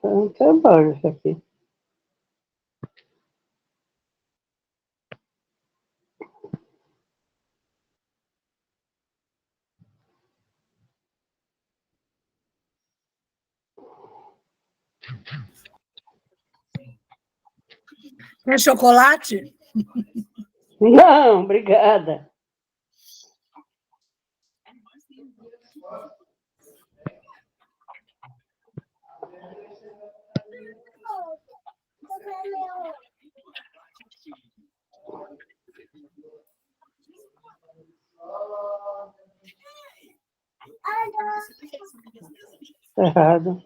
É um trabalho isso aqui. Quer chocolate? Não, obrigada. Tá errado.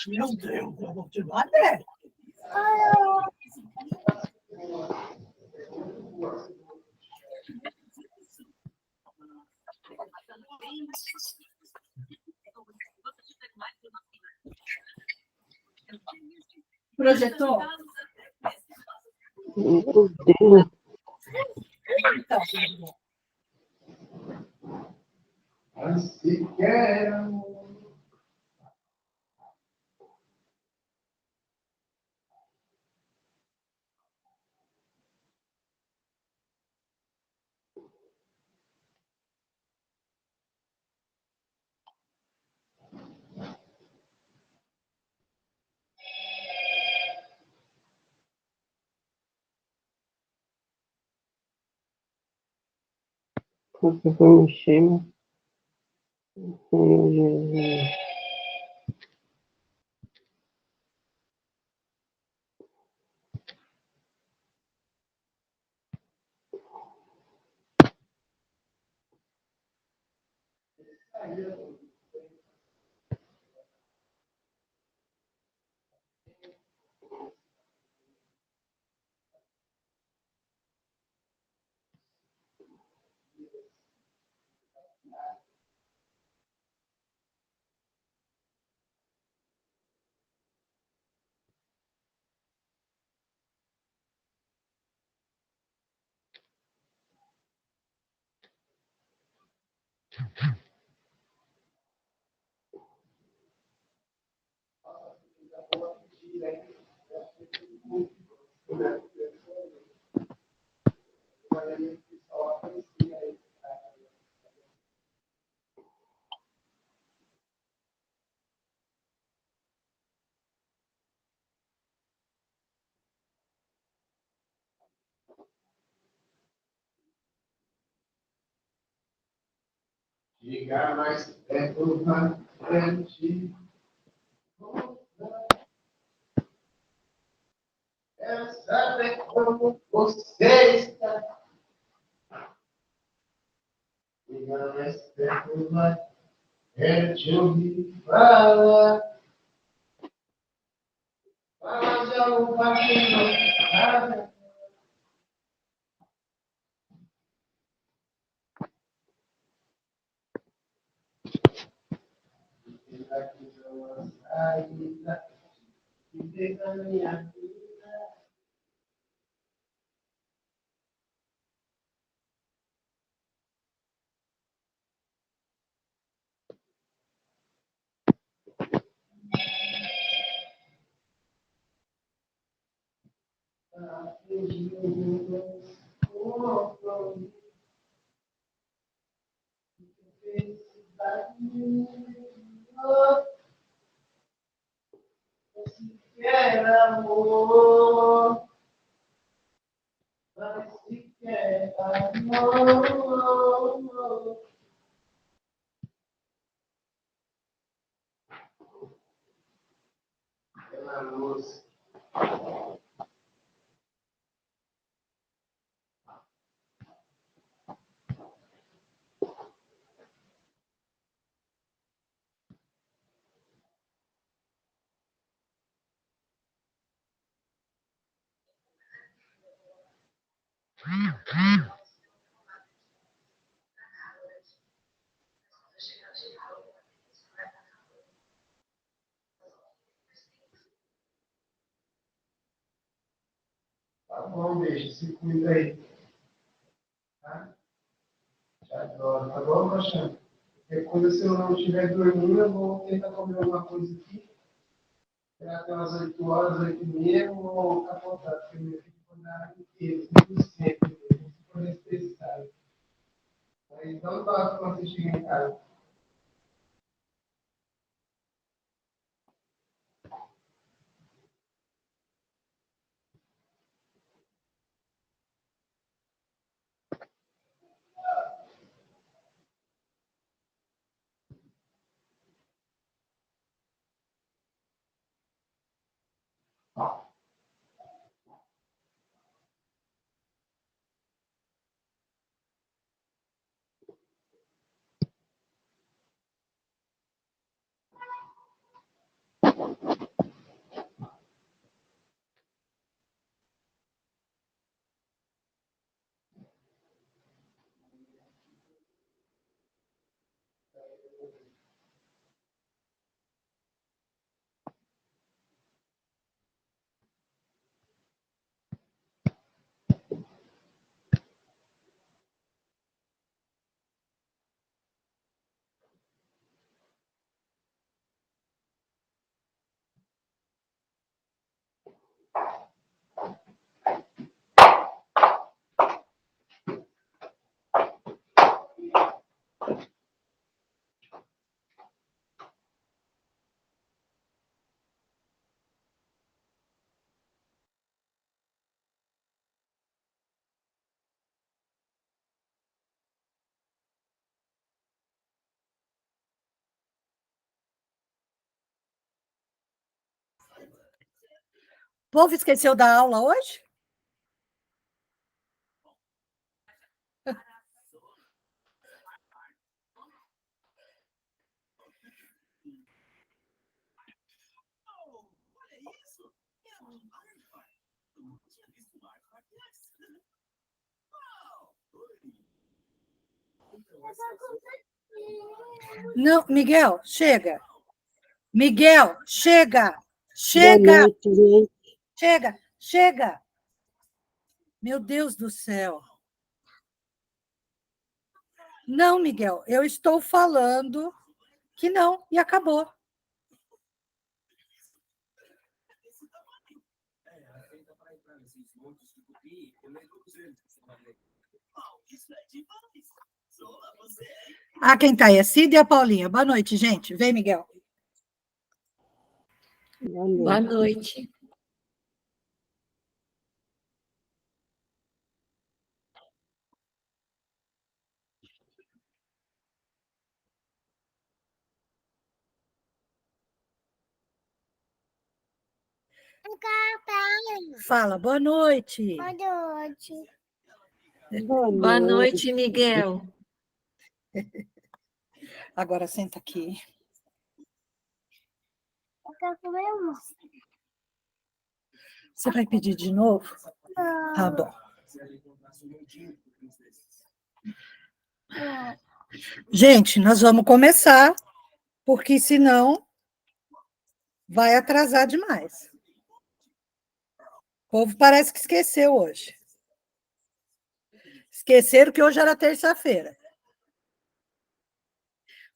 Meu Deus, eu vou te bater. Projetou? Meu Deus. Assim quero. Porque foi mexer, meu Senhor Jesus. Chegar mais perto na frente. Quero saber como você está. Chegar mais perto na frente, ouvir falar. Fala de algo que não sabe. Aqui não há saída. Viver na minha vida. Quer amor, mas se quer amor. Pela luz. bom, um beijo. Se cuida aí. Tá? Te adoro. Tá bom, Paixão? Qualquer coisa, se eu não estiver dormindo, eu vou tentar comer alguma coisa aqui. Até umas 8 horas, 8h30, eu vou capotar, porque meu filho foi na água inteira, 100%, se for necessário. Mas não dá quando você chega em casa. O povo esqueceu da aula hoje? Não, Miguel, chega. Miguel, chega. Boa Chega, noite, gente. chega, chega. Meu Deus do céu. Não, Miguel, eu estou falando que não, e acabou. Ah, quem tá aí? É Cida e a Paulinha. Boa noite, gente. Vem, Miguel. Boa noite. Fala, boa noite. Boa noite. Boa Boa noite. noite, Miguel. Agora senta aqui. Eu quero comer uma. Você vai pedir de novo? Tá bom. Gente, nós vamos começar, porque senão vai atrasar demais. O povo parece que esqueceu hoje. Esqueceram que hoje era terça-feira.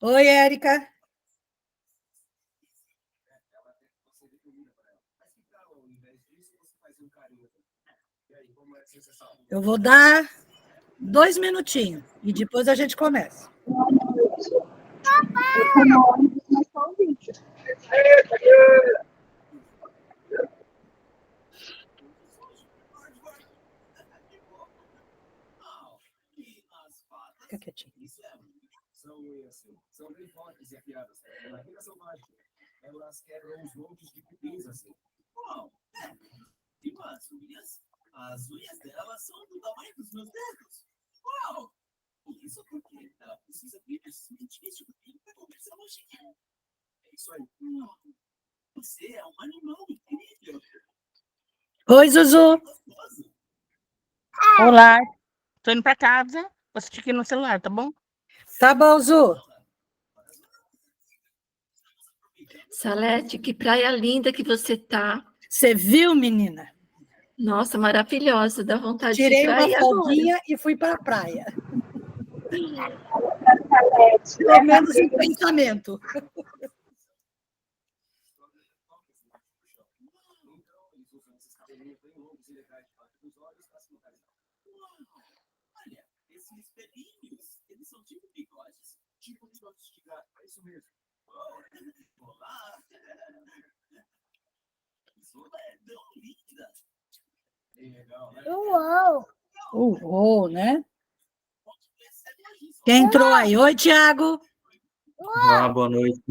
Oi, Érica. Eu vou dar 2 minutinhos e depois a gente começa. Fica quietinho. São bem fortes e afiadas. Imagina são mágicas. Elas quebram os montes de cupins assim. Uau! E as unhas dela são do tamanho dos meus dedos. Uau! Isso porque ela precisa vir esses dentinhos de cupim para comer essa nojinha. É isso aí. Você é um animal incrível. Oi, Zuzu. Olá, tô indo pra casa. Vou assistir aqui no celular, tá bom? Tá bom, Zu. Salete, que praia linda que você tá. Você viu, menina? Nossa, maravilhosa, dá vontade de Tirei ir pra uma aí agora. folguinha e fui para a praia. Pelo menos em pensamento. Olha, esses espelhinhos, eles são tipo bigodes, tipo bigodes de gato, é isso mesmo. Olá! Isso é tão linda! Legal, né? Uou, né? Quem entrou aí? Oi, Tiago. Boa noite.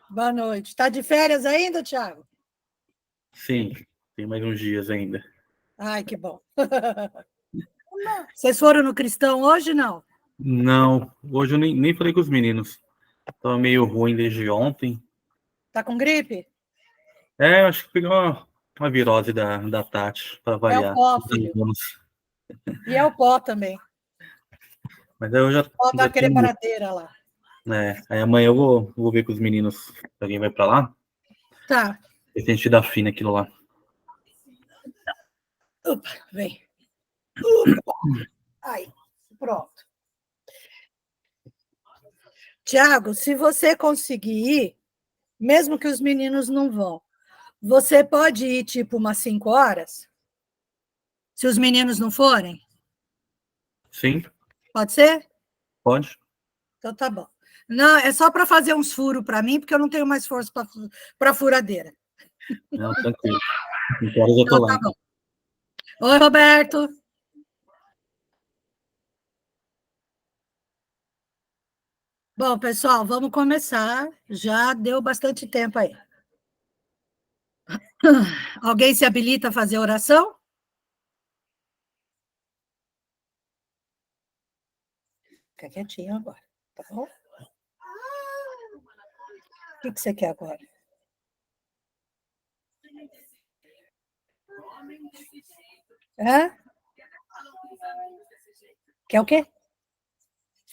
Boa noite. Está de férias ainda, Tiago? Sim, tem mais uns dias ainda. Ai, que bom. Vocês foram no Cristão hoje, não? Não, hoje eu nem falei com os meninos. Tava meio ruim desde ontem. Tá com gripe? Eu acho que pegou uma virose da Tati, para É o variar. pó, filho. E é o pó também. Mas aí eu já Pó da tinha. quebradeira lá. Aí amanhã eu vou ver com os meninos se alguém vai para lá. Tá. E a gente dá fim naquilo lá. Opa, vem. Aí, pronto. Tiago, se você conseguir ir, mesmo que os meninos não vão, você pode ir tipo umas 5 horas? Se os meninos não forem? Sim, Pode ser? pode? Então tá bom. Não, é só para fazer uns furos para mim, porque eu não tenho mais força para furadeira. Não, tranquilo. 5 horas eu tô Então lá. tá bom. Oi, Roberto. Bom, pessoal, vamos começar. Já deu bastante tempo aí. Alguém se habilita a fazer oração? Fica quietinho agora, tá bom? O que você quer agora? Hã? Quer o quê?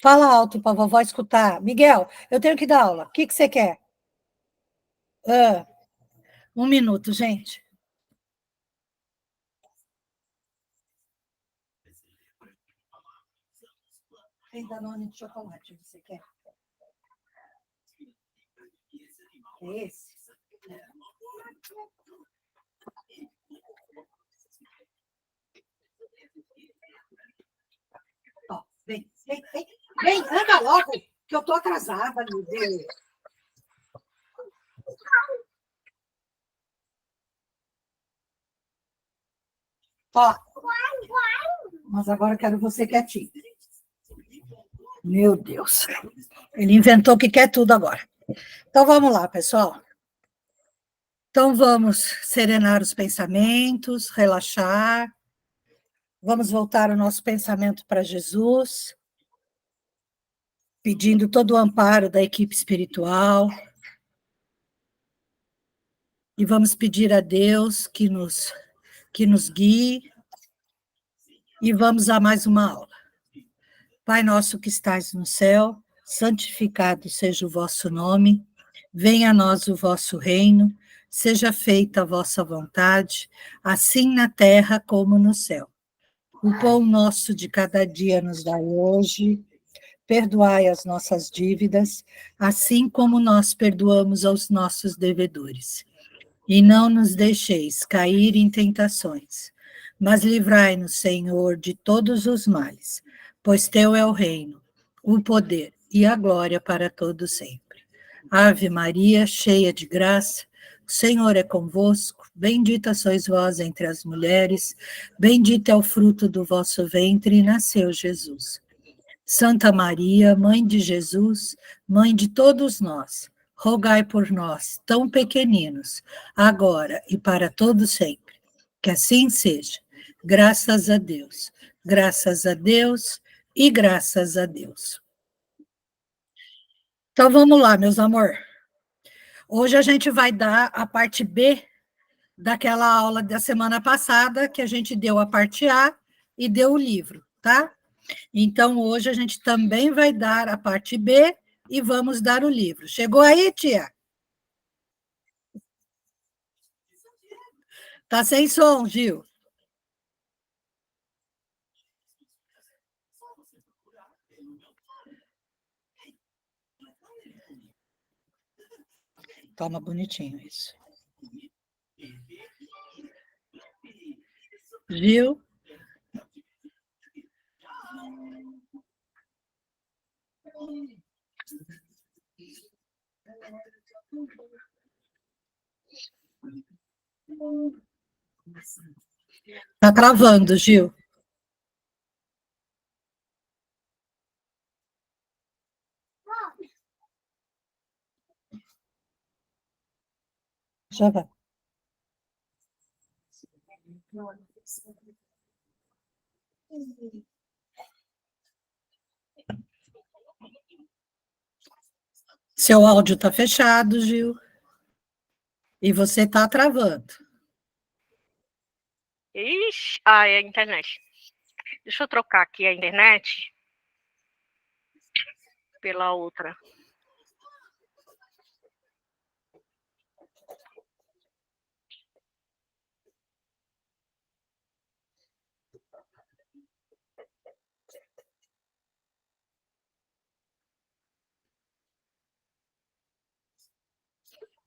Fala alto para a vovó escutar. Miguel, eu tenho que dar aula. O que você quer? 1 minuto, gente. Tem Danone de chocolate, você quer? É esse? Ó, vem, anda logo, que eu tô atrasada, meu Deus. Ó, mas agora eu quero você quietinho. Meu Deus. Ele inventou que quer tudo agora. Então, vamos lá, pessoal. Então, vamos serenar os pensamentos, relaxar. Vamos voltar o nosso pensamento para Jesus, pedindo todo o amparo da equipe espiritual. E vamos pedir a Deus que nos guie. E vamos a mais uma aula. Pai nosso que estais no céu, santificado seja o vosso nome. Venha a nós o vosso reino. Seja feita a vossa vontade, assim na terra como no céu. O pão nosso de cada dia nos dai hoje. Perdoai as nossas dívidas, assim como nós perdoamos aos nossos devedores. E não nos deixeis cair em tentações, mas livrai-nos, Senhor, de todos os males, pois teu é o reino, o poder e a glória para todo sempre. Ave Maria, cheia de graça, o Senhor é convosco, bendita sois vós entre as mulheres, bendito é o fruto do vosso ventre, e nasceu Jesus. Santa Maria, Mãe de Jesus, Mãe de todos nós, rogai por nós, tão pequeninos, agora e para todo sempre. Que assim seja. Graças a Deus, graças a Deus e graças a Deus. Então vamos lá, meus amor. Hoje a gente vai dar a parte B daquela aula da semana passada, que a gente deu a parte A e deu o livro, tá? Então, hoje a gente também vai dar a parte B e vamos dar o livro. Chegou aí, tia? Tá sem som, Gil. Toma bonitinho isso. Gil? Tá travando, Gil. Já vai. Seu áudio está fechado, Gil. E você está travando. Ixi, é a internet. Deixa eu trocar aqui a internet pela outra.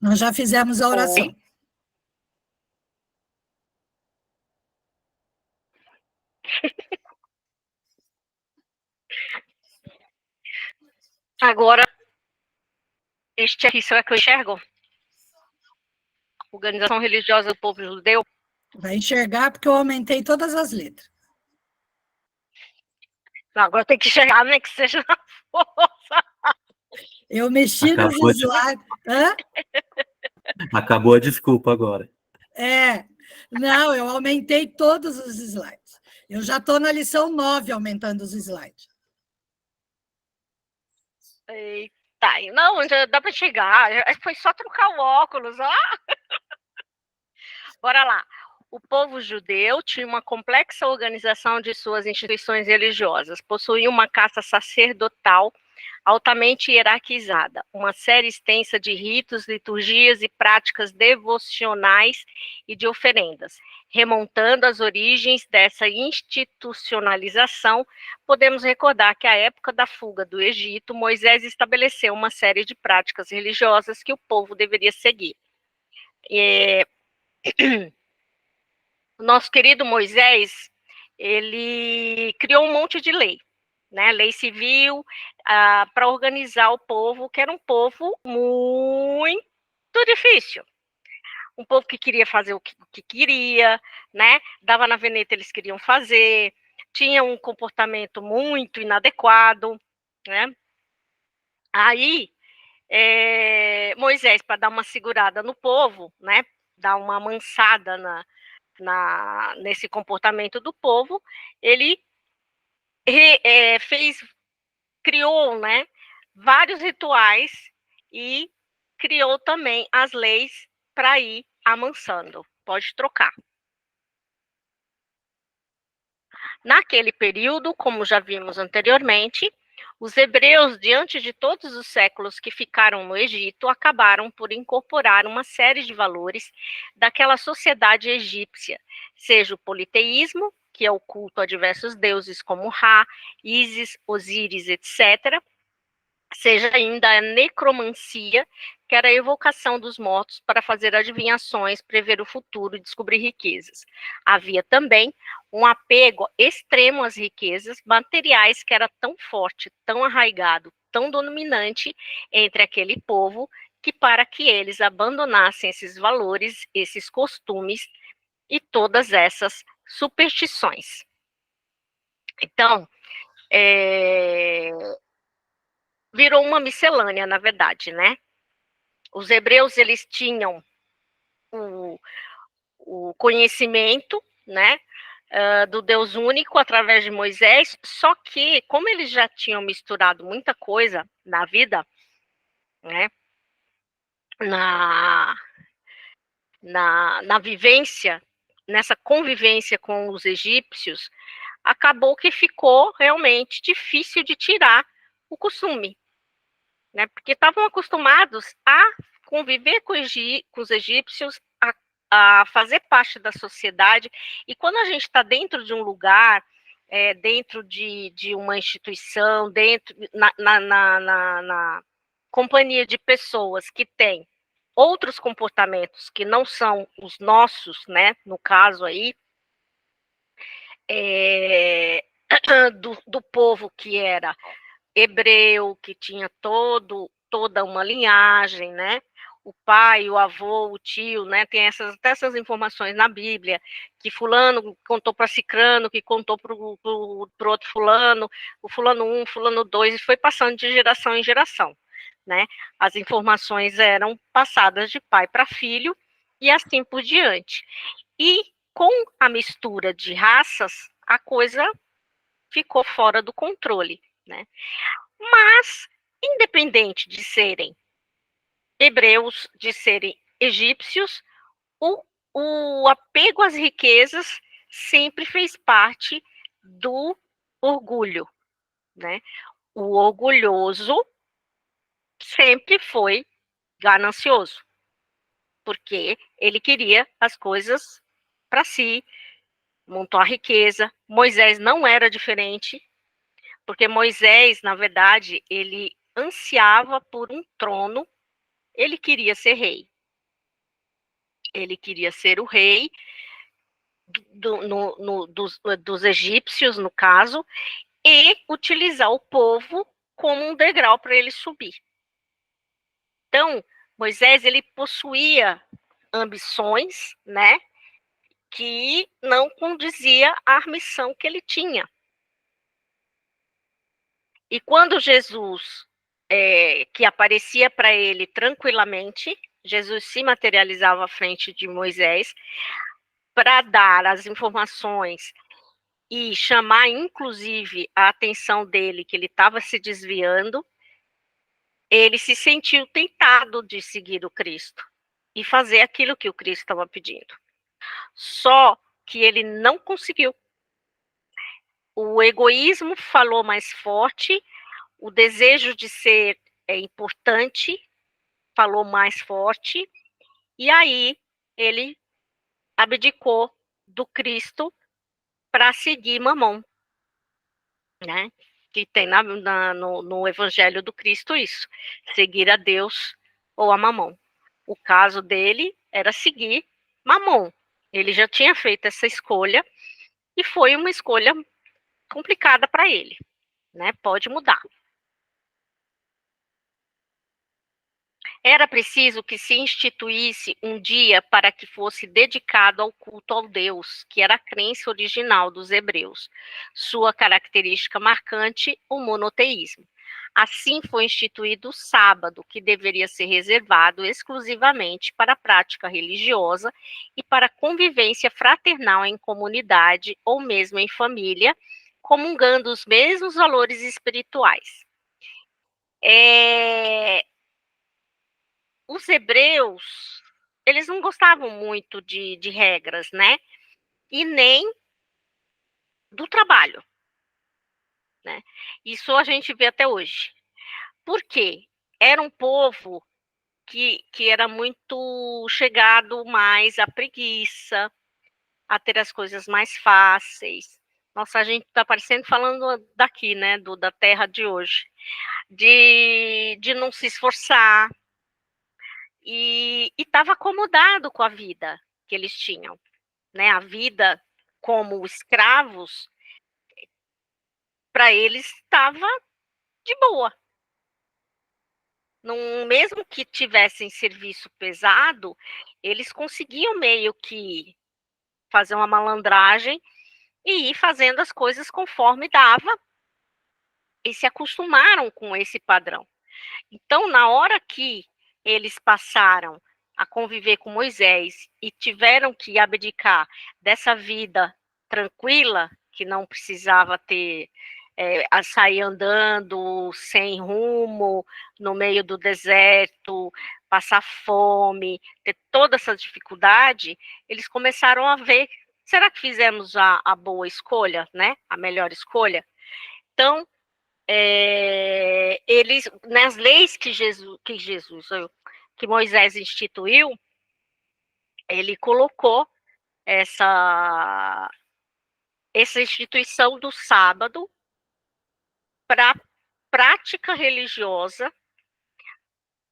Nós já fizemos a oração. Oi? Agora, este aqui, será que eu enxergo? Organização Religiosa do Povo Judeu. Vai enxergar porque eu aumentei todas as letras. Não, agora tem que enxergar, né? Que seja na força. Eu mexi nos slides. Hã? Acabou a desculpa agora. Não, eu aumentei todos os slides. Eu já estou na lição 9 aumentando os slides. Eita, não, já dá para chegar. Foi só trocar o óculos, ó. Bora lá. O povo judeu tinha uma complexa organização de suas instituições religiosas, possuía uma casta sacerdotal altamente hierarquizada, uma série extensa de ritos, liturgias e práticas devocionais e de oferendas. Remontando às origens dessa institucionalização, podemos recordar que à época da fuga do Egito, Moisés estabeleceu uma série de práticas religiosas que o povo deveria seguir. O nosso querido Moisés, ele criou um monte de lei, né? Lei civil, para organizar o povo, que era um povo muito difícil. Um povo que queria fazer o que queria, né? Dava na veneta, eles queriam fazer, tinha um comportamento muito inadequado, né? Aí, Moisés, para dar uma segurada no povo, né? Dar uma amansada nesse comportamento do povo, ele criou, né, vários rituais e criou também as leis para ir amansando. Pode trocar. Naquele período, como já vimos anteriormente, os hebreus, diante de todos os séculos que ficaram no Egito, acabaram por incorporar uma série de valores daquela sociedade egípcia, seja o politeísmo, que é o culto a diversos deuses como Ra, Ísis, Osíris, etc., seja ainda a necromancia, que era a evocação dos mortos para fazer adivinhações, prever o futuro e descobrir riquezas. Havia também um apego extremo às riquezas materiais que era tão forte, tão arraigado, tão dominante entre aquele povo, que para que eles abandonassem esses valores, esses costumes e todas essas superstições. Então, virou uma miscelânea, na verdade, né? Os hebreus, eles tinham o conhecimento, né, do Deus único através de Moisés, só que, como eles já tinham misturado muita coisa na vida, né, na vivência, nessa convivência com os egípcios, acabou que ficou realmente difícil de tirar o costume, né, porque estavam acostumados a conviver com os egípcios, a fazer parte da sociedade, e quando a gente está dentro de um lugar, dentro de uma instituição, dentro na companhia de pessoas que têm outros comportamentos que não são os nossos, né, no caso aí, do povo que era hebreu, que tinha toda uma linhagem, né? O pai, o avô, o tio, né? Tem até essas informações na Bíblia, que fulano contou para cicrano, que contou para o outro fulano, o fulano 1, fulano 2, e foi passando de geração em geração, né? As informações eram passadas de pai para filho e assim por diante. E com a mistura de raças, a coisa ficou fora do controle, né? Mas, independente de serem hebreus, de serem egípcios, o apego às riquezas sempre fez parte do orgulho, né? O orgulhoso sempre foi ganancioso, porque ele queria as coisas para si, montou a riqueza. Moisés não era diferente, porque Moisés, na verdade, ele ansiava por um trono, ele queria ser rei. Ele queria ser o rei dos egípcios, no caso, e utilizar o povo como um degrau para ele subir. Então, Moisés, ele possuía ambições, né, que não condizia à missão que ele tinha. E quando Jesus, que aparecia para ele tranquilamente, Jesus se materializava à frente de Moisés para dar as informações e chamar, inclusive, a atenção dele, que ele estava se desviando, ele se sentiu tentado de seguir o Cristo e fazer aquilo que o Cristo estava pedindo. Só que ele não conseguiu. O egoísmo falou mais forte, o desejo de ser importante falou mais forte, e aí ele abdicou do Cristo para seguir Mamon, né? Que tem no Evangelho do Cristo isso, seguir a Deus ou a Mamon. O caso dele era seguir Mamon. Ele já tinha feito essa escolha e foi uma escolha complicada para ele, né? Pode mudar. Era preciso que se instituísse um dia para que fosse dedicado ao culto ao Deus, que era a crença original dos hebreus. Sua característica marcante, o monoteísmo. Assim foi instituído o sábado, que deveria ser reservado exclusivamente para a prática religiosa e para a convivência fraternal em comunidade ou mesmo em família, comungando os mesmos valores espirituais. Os hebreus, eles não gostavam muito de regras, né? E nem do trabalho, né? Isso a gente vê até hoje. Por quê? Era um povo que era muito chegado mais à preguiça, a ter as coisas mais fáceis. Nossa, a gente está parecendo falando daqui, né? Da terra de hoje. De não se esforçar, e estava acomodado com a vida que eles tinham, né? A vida como escravos, para eles estava de boa. Não, mesmo que tivessem serviço pesado, eles conseguiam meio que fazer uma malandragem e ir fazendo as coisas conforme dava, e se acostumaram com esse padrão. Então, na hora que eles passaram a conviver com Moisés e tiveram que abdicar dessa vida tranquila, que não precisava ter a sair andando sem rumo, no meio do deserto, passar fome, ter toda essa dificuldade, eles começaram a ver, será que fizemos a boa escolha, né? A melhor escolha? Então, eles, nas leis que Moisés instituiu, ele colocou essa instituição do sábado para prática religiosa,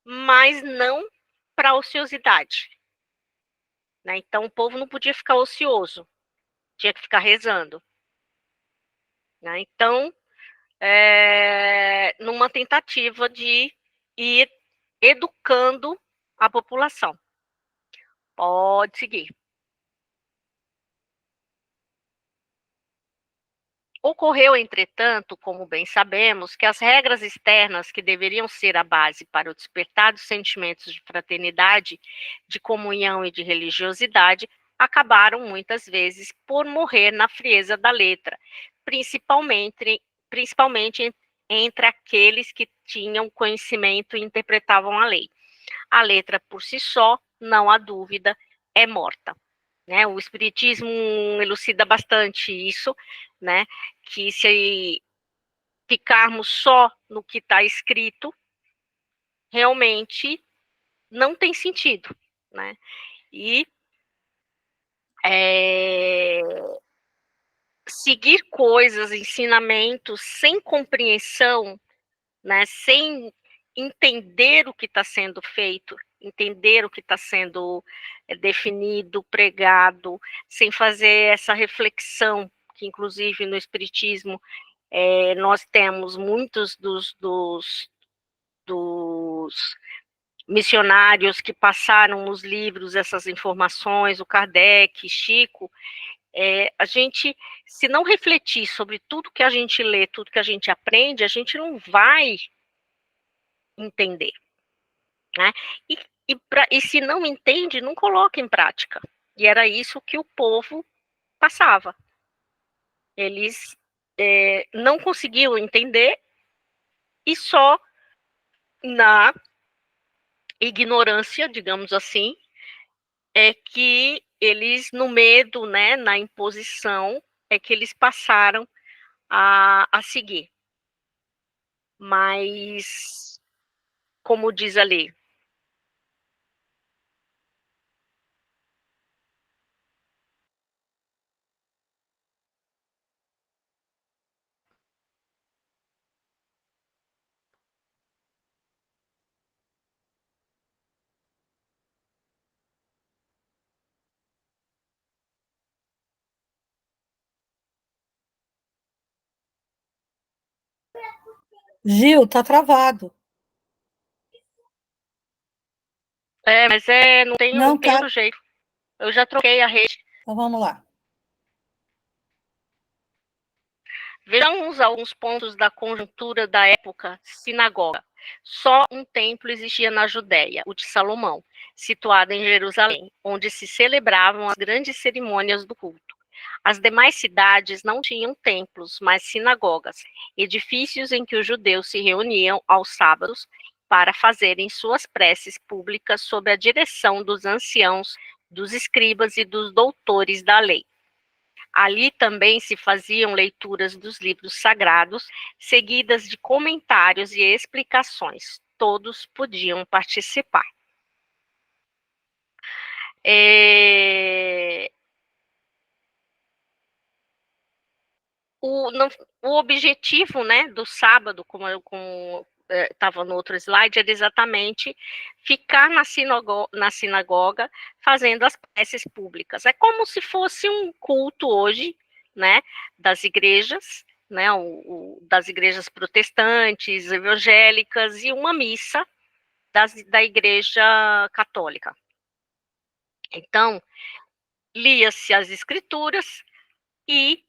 mas não para a ociosidade. Né? Então, o povo não podia ficar ocioso, tinha que ficar rezando. Né? Então, numa tentativa de ir educando a população. Pode seguir. Ocorreu, entretanto, como bem sabemos, que as regras externas que deveriam ser a base para o despertar dos sentimentos de fraternidade, de comunhão e de religiosidade acabaram muitas vezes por morrer na frieza da letra, principalmente entre aqueles que tinham conhecimento e interpretavam a lei. A letra por si só, não há dúvida, é morta. Né? O Espiritismo elucida bastante isso, né? Que se ficarmos só no que está escrito, realmente não tem sentido. Né? E seguir coisas, ensinamentos sem compreensão, né? Sem entender o que está sendo feito, entender o que está sendo definido, pregado, sem fazer essa reflexão, que inclusive no Espiritismo nós temos muitos dos missionários que passaram nos livros essas informações, o Kardec, Chico, a gente, se não refletir sobre tudo que a gente lê, tudo que a gente aprende, a gente não vai entender. Né? E se não entende, não coloca em prática. E era isso que o povo passava. Eles não conseguiam entender e só na ignorância, digamos assim, é que eles, no medo, né, na imposição, é que eles passaram a seguir. Mas, como diz ali, Gil, tá travado. mas não tem Não, outro jeito. Eu já troquei a rede. Então vamos lá. Vejamos alguns pontos da conjuntura da época sinagoga. Só um templo existia na Judéia, o de Salomão, situado em Jerusalém, onde se celebravam as grandes cerimônias do culto. As demais cidades não tinham templos, mas sinagogas, edifícios em que os judeus se reuniam aos sábados para fazerem suas preces públicas sob a direção dos anciãos, dos escribas e dos doutores da lei. Ali também se faziam leituras dos livros sagrados, seguidas de comentários e explicações. Todos podiam participar. O objetivo, né, do sábado, como estava no outro slide, era exatamente ficar na sinagoga fazendo as preces públicas. É como se fosse um culto hoje, né, das igrejas, né, das igrejas protestantes, evangélicas, e uma missa da igreja católica. Então, lia-se as escrituras e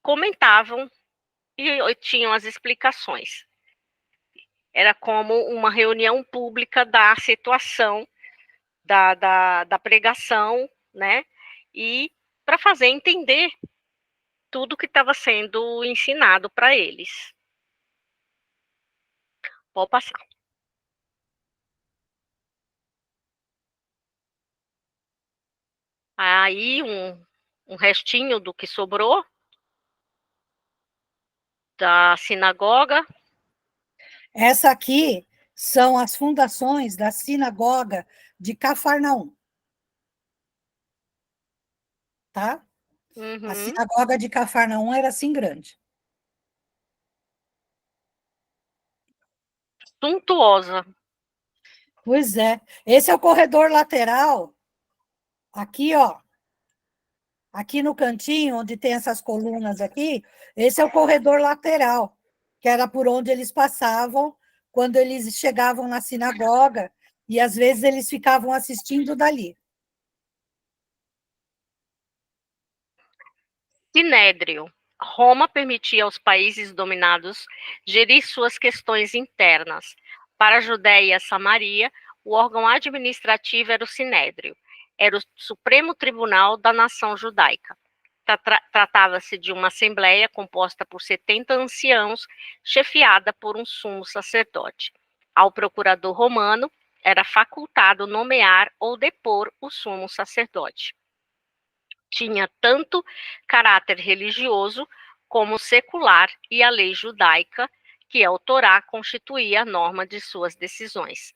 comentavam e tinham as explicações. Era como uma reunião pública da situação da pregação, né? E para fazer entender tudo que estava sendo ensinado para eles. Pode passar. Aí um restinho do que sobrou da sinagoga. Essa aqui são as fundações da sinagoga de Cafarnaum. Tá? Uhum. A sinagoga de Cafarnaum era assim grande. Suntuosa. Pois é. Esse é o corredor lateral. Aqui, ó. Aqui no cantinho, onde tem essas colunas aqui, esse é o corredor lateral, que era por onde eles passavam quando eles chegavam na sinagoga, e às vezes eles ficavam assistindo dali. Sinédrio. Roma permitia aos países dominados gerir suas questões internas. Para a Judéia e a Samaria, o órgão administrativo era o Sinédrio. Era o Supremo Tribunal da nação judaica. Tratava-se de uma assembleia composta por 70 anciãos, chefiada por um sumo sacerdote. Ao procurador romano era facultado nomear ou depor o sumo sacerdote. Tinha tanto caráter religioso como secular, e a lei judaica, que é o Torá, constituía a norma de suas decisões.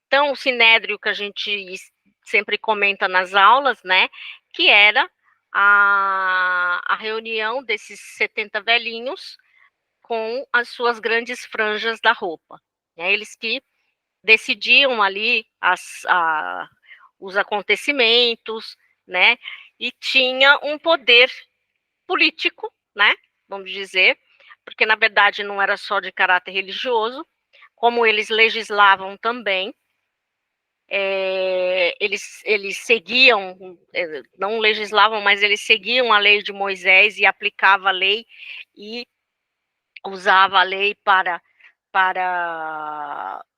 Então, o sinédrio que a gente sempre comenta nas aulas, né, que era a reunião desses 70 velhinhos com as suas grandes franjas da roupa. Eles que decidiam ali os acontecimentos, né, e tinha um poder político, né, vamos dizer, porque na verdade não era só de caráter religioso, como eles legislavam também, eles seguiam, não legislavam, mas eles seguiam a lei de Moisés e aplicavam a lei e usava a lei para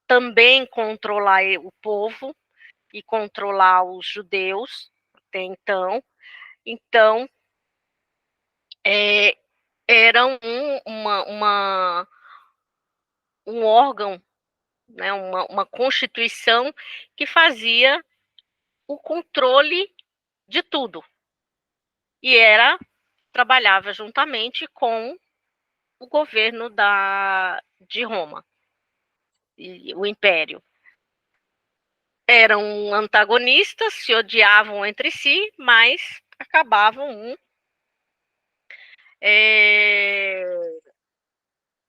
também controlar o povo e controlar os judeus até então. Então, era um órgão, né, uma constituição que fazia o controle de tudo. E trabalhava juntamente com o governo de Roma, e o Império. Eram antagonistas, se odiavam entre si, mas acabavam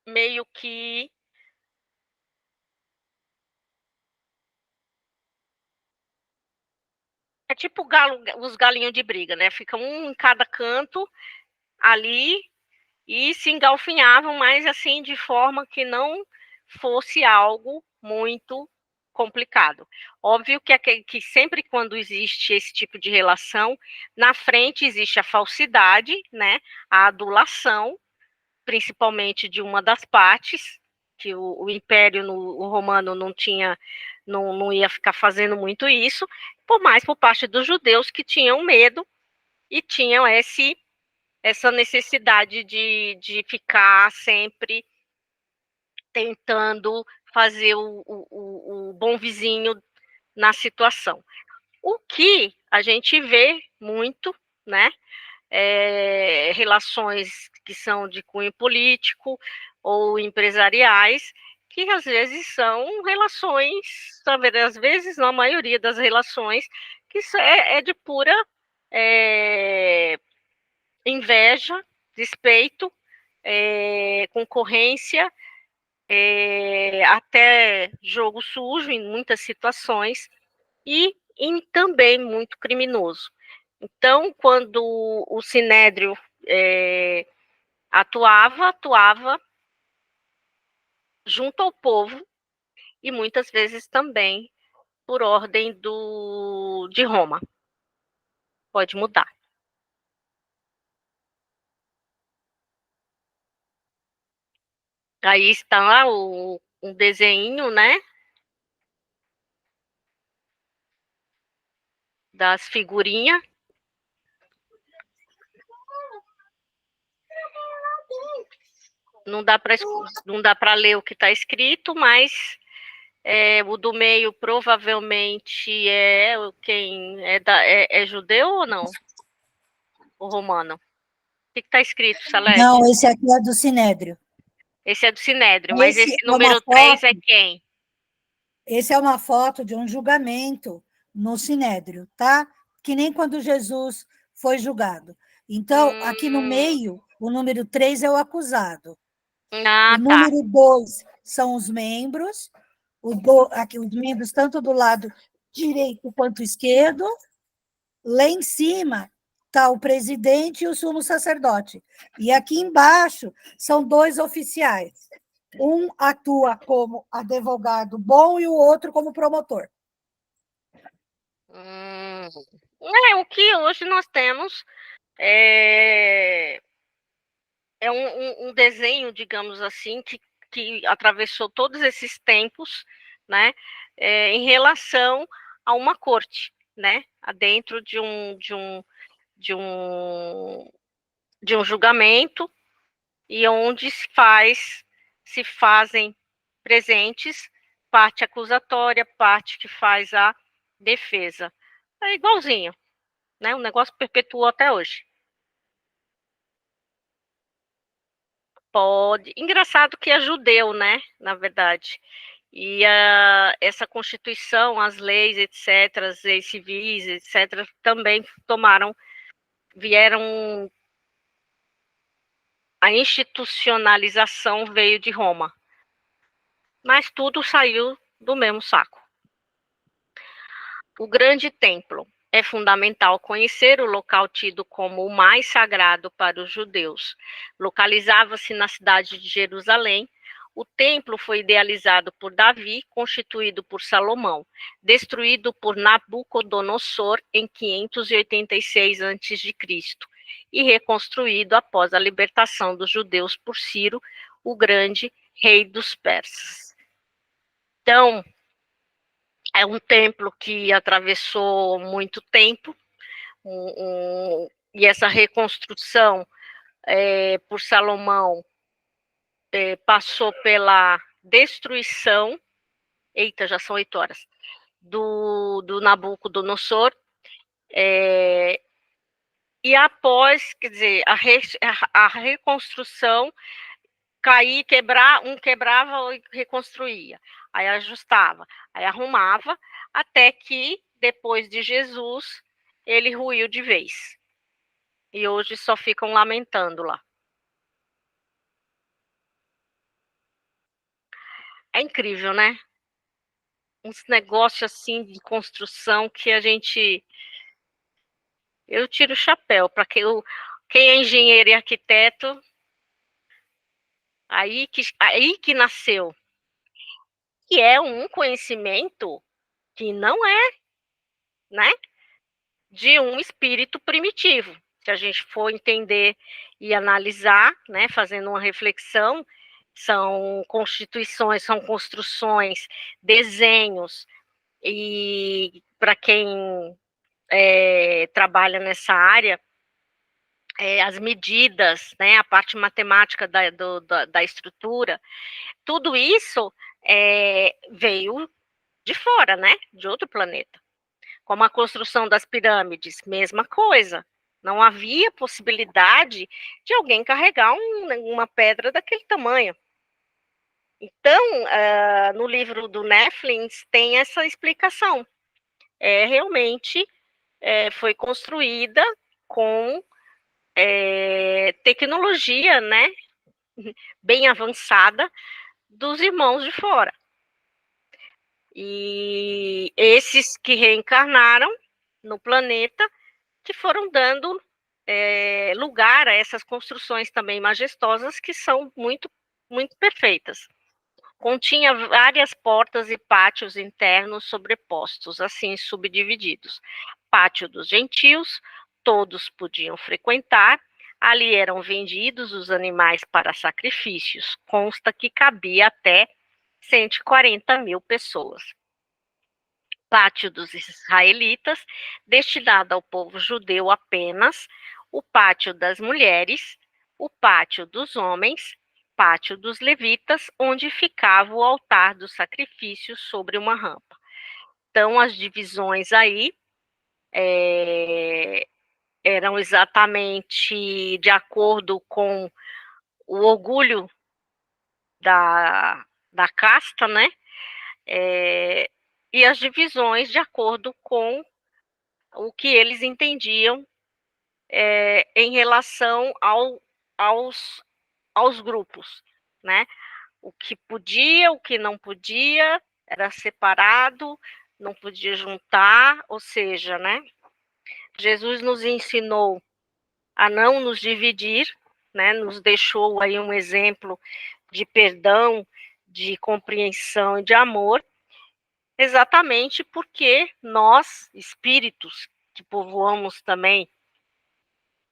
meio que é tipo os galinhos de briga, né? Ficam um em cada canto ali e se engalfinhavam, mas assim de forma que não fosse algo muito complicado. Óbvio que sempre quando existe esse tipo de relação, na frente existe a falsidade, né? A adulação, principalmente de uma das partes, que o Império o Romano não ia ficar fazendo muito isso, por parte dos judeus que tinham medo e tinham essa necessidade de ficar sempre tentando fazer o bom vizinho na situação. O que a gente vê muito, né, relações que são de cunho político ou empresariais, que às vezes são relações, às vezes, na maioria das relações, que é de pura inveja, despeito, concorrência, até jogo sujo em muitas situações, e também muito criminoso. Então, quando o Sinédrio atuava junto ao povo e muitas vezes também por ordem de Roma. Pode mudar. Aí está lá um desenho, né? Das figurinhas. Não dá para ler o que está escrito, mas o do meio provavelmente é quem é judeu ou não? O romano? O que está escrito, Salete? Não, esse aqui é do Sinédrio. Esse é do Sinédrio, mas esse número 3 é quem? Esse é uma foto de um julgamento no Sinédrio, tá? Que nem quando Jesus foi julgado. Então, aqui no meio, o número 3 é o acusado. O número 2 são os membros, aqui, os membros tanto do lado direito quanto esquerdo. Lá em cima está o presidente e o sumo sacerdote. E aqui embaixo são 2 oficiais. Um atua como advogado bom e o outro como promotor. O que hoje nós temos é um desenho, digamos assim, que atravessou todos esses tempos, né, em relação a uma corte, né, dentro de um julgamento, e onde se fazem presentes parte acusatória, parte que faz a defesa. É igualzinho, né? O negócio perpetuou até hoje. Pode. Engraçado que é judeu, né? Na verdade. E essa Constituição, as leis, etc., as leis civis, etc., também vieram. A institucionalização veio de Roma. Mas tudo saiu do mesmo saco. O grande templo. É fundamental conhecer o local tido como o mais sagrado para os judeus. Localizava-se na cidade de Jerusalém. O templo foi idealizado por Davi, constituído por Salomão, destruído por Nabucodonosor em 586 a.C. e reconstruído após a libertação dos judeus por Ciro, o grande rei dos persas. Então, é um templo que atravessou muito tempo, e essa reconstrução por Salomão passou pela destruição, já são 8 horas, do Nabucodonosor, e após, quer dizer, a reconstrução, quebrava e reconstruía, aí ajustava, aí arrumava, até que, depois de Jesus, ele ruiu de vez. E hoje só ficam lamentando lá. É incrível, né? Uns negócios assim de construção que eu tiro o chapéu para quem é engenheiro e arquiteto, aí que nasceu. Que é um conhecimento que não é, né, de um espírito primitivo. Se a gente for entender e analisar, né, fazendo uma reflexão, são constituições, são construções, desenhos, e para quem trabalha nessa área, as medidas, né, a parte matemática da estrutura, tudo isso veio de fora, né, de outro planeta. Como a construção das pirâmides, mesma coisa. Não havia possibilidade de alguém carregar uma pedra daquele tamanho. Então, no livro do Nephilim tem essa explicação. Realmente foi construída com tecnologia, né, bem avançada dos irmãos de fora. E esses que reencarnaram no planeta, que foram dando lugar a essas construções também majestosas, que são muito, muito perfeitas. Continha várias portas e pátios internos sobrepostos, assim subdivididos. Pátio dos gentios, todos podiam frequentar. Ali eram vendidos os animais para sacrifícios. Consta que cabia até 140.000 pessoas. Pátio dos israelitas, destinado ao povo judeu apenas. O pátio das mulheres, o pátio dos homens, pátio dos levitas, onde ficava o altar do sacrifício sobre uma rampa. Então, as divisões aí eram exatamente de acordo com o orgulho da casta, né? E as divisões de acordo com o que eles entendiam em relação aos grupos, né? O que podia, o que não podia, era separado, não podia juntar, ou seja, né? Jesus nos ensinou a não nos dividir, né? Nos deixou aí um exemplo de perdão, de compreensão e de amor, exatamente porque nós, espíritos, que povoamos também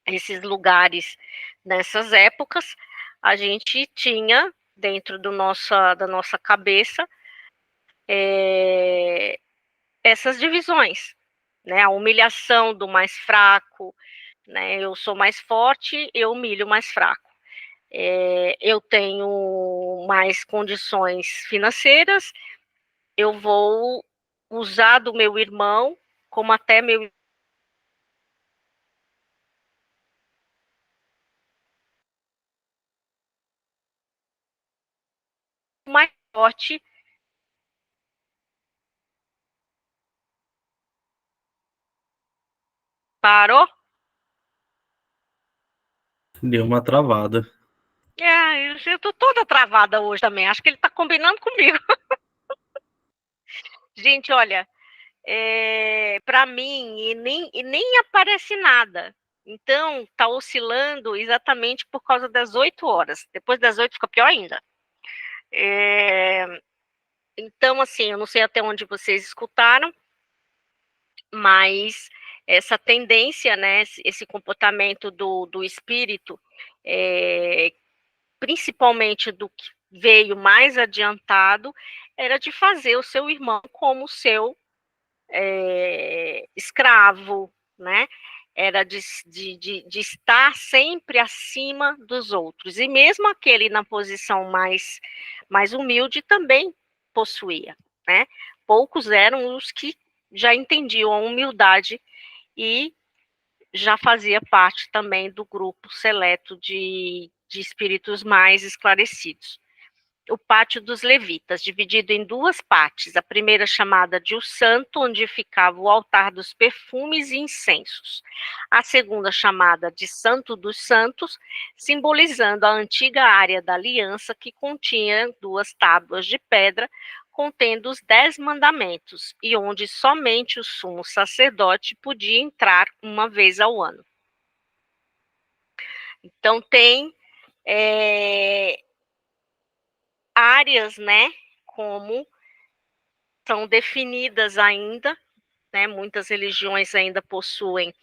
esses lugares nessas épocas, a gente tinha dentro da nossa cabeça essas divisões, né? A humilhação do mais fraco, né? Eu sou mais forte, eu humilho o mais fraco. Eu tenho mais condições financeiras, eu vou usar do meu irmão como até meu mais forte. Parou? Deu uma travada. Eu tô toda travada hoje também. Acho que ele tá combinando comigo. Gente, olha, para mim, e nem aparece nada. Então, tá oscilando exatamente por causa das 8 horas. Depois das 8 fica pior ainda. Então, assim, eu não sei até onde vocês escutaram, mas essa tendência, né, esse comportamento do espírito, principalmente do que veio mais adiantado, era de fazer o seu irmão como seu escravo, né? Era de estar sempre acima dos outros. E mesmo aquele na posição mais humilde também possuía, né? Poucos eram os que já entendiam a humildade e já fazia parte também do grupo seleto de espíritos mais esclarecidos. O pátio dos levitas, dividido em duas partes, a primeira chamada de o santo, onde ficava o altar dos perfumes e incensos, a segunda chamada de santo dos santos, simbolizando a antiga área da aliança que continha 2 tábuas de pedra contendo os 10 mandamentos e onde somente o sumo sacerdote podia entrar uma vez ao ano. Então tem áreas, né, como são definidas ainda, né, muitas religiões ainda possuem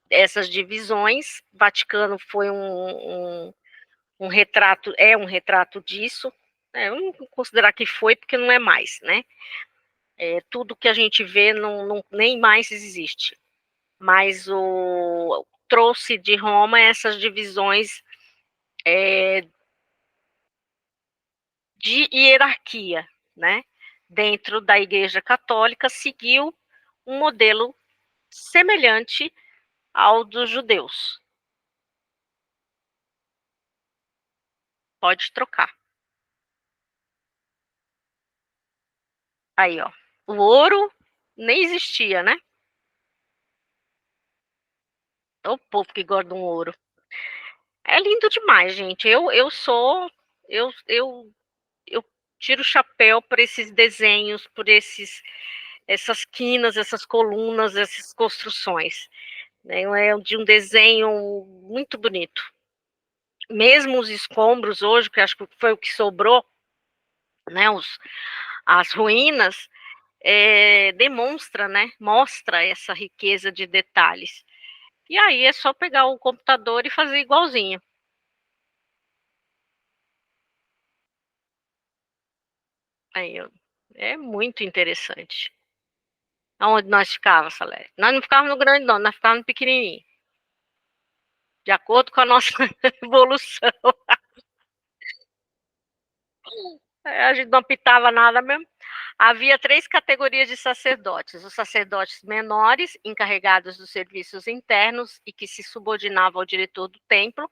essas divisões. O Vaticano foi um retrato, um retrato disso. Eu não vou considerar que foi, porque não é mais, né? Tudo que a gente vê nem mais existe. Mas trouxe de Roma essas divisões de hierarquia, né? Dentro da Igreja Católica, seguiu um modelo semelhante ao dos judeus. Pode trocar. Aí, ó. O ouro nem existia, né? O povo que gosta de um ouro. É lindo demais, gente. Eu tiro o chapéu por esses desenhos, por essas quinas, essas colunas, essas construções. Né? É de um desenho muito bonito. Mesmo os escombros hoje, que acho que foi o que sobrou, né? As ruínas, demonstra, né? Mostra essa riqueza de detalhes. E aí é só pegar o computador e fazer igualzinho. Aí, é muito interessante. Aonde nós ficávamos, Salé? Nós não ficávamos no grande, não, nós ficávamos no pequenininho. De acordo com a nossa evolução. A gente não pitava nada mesmo. Havia 3 categorias de sacerdotes: os sacerdotes menores, encarregados dos serviços internos e que se subordinavam ao diretor do templo;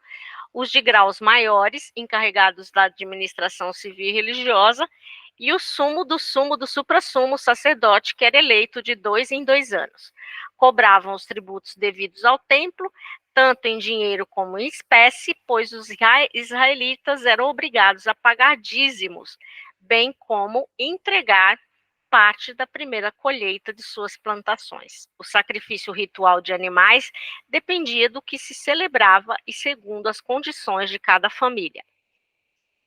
os de graus maiores, encarregados da administração civil e religiosa; e o sumo do suprassumo sacerdote, que era eleito de 2 em 2 anos. Cobravam os tributos devidos ao templo, tanto em dinheiro como em espécie, pois os israelitas eram obrigados a pagar dízimos, bem como entregar parte da primeira colheita de suas plantações. O sacrifício ritual de animais dependia do que se celebrava e segundo as condições de cada família.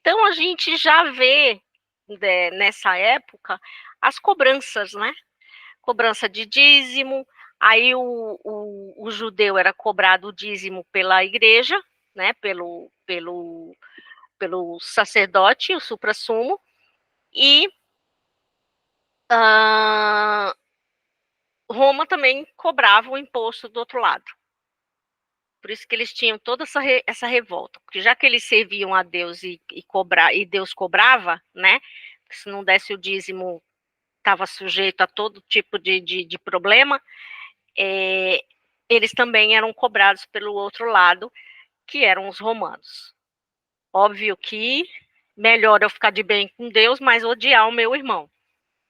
Então, a gente já vê, nessa época, as cobranças, né? Cobrança de dízimo, aí o judeu era cobrado o dízimo pela igreja, né? Pelo sacerdote, o suprassumo, e Roma também cobrava o imposto do outro lado. Por isso que eles tinham toda essa revolta, porque já que eles serviam a Deus e Deus cobrava, né? Se não desse o dízimo, estava sujeito a todo tipo de problema, eles também eram cobrados pelo outro lado, que eram os romanos. Óbvio que melhor eu ficar de bem com Deus, mas odiar o meu irmão,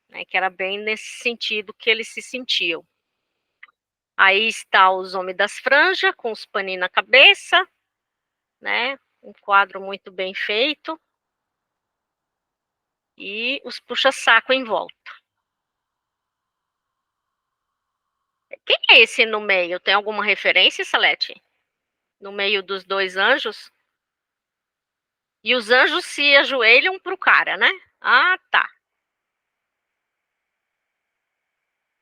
né? Que era bem nesse sentido que eles se sentiam. Aí está os homens das franjas, com os paninhos na cabeça, né? Um quadro muito bem feito. E os puxa-saco em volta. Quem é esse no meio? Tem alguma referência, Salete? No meio dos dois anjos? E os anjos se ajoelham para o cara, né? Ah, tá.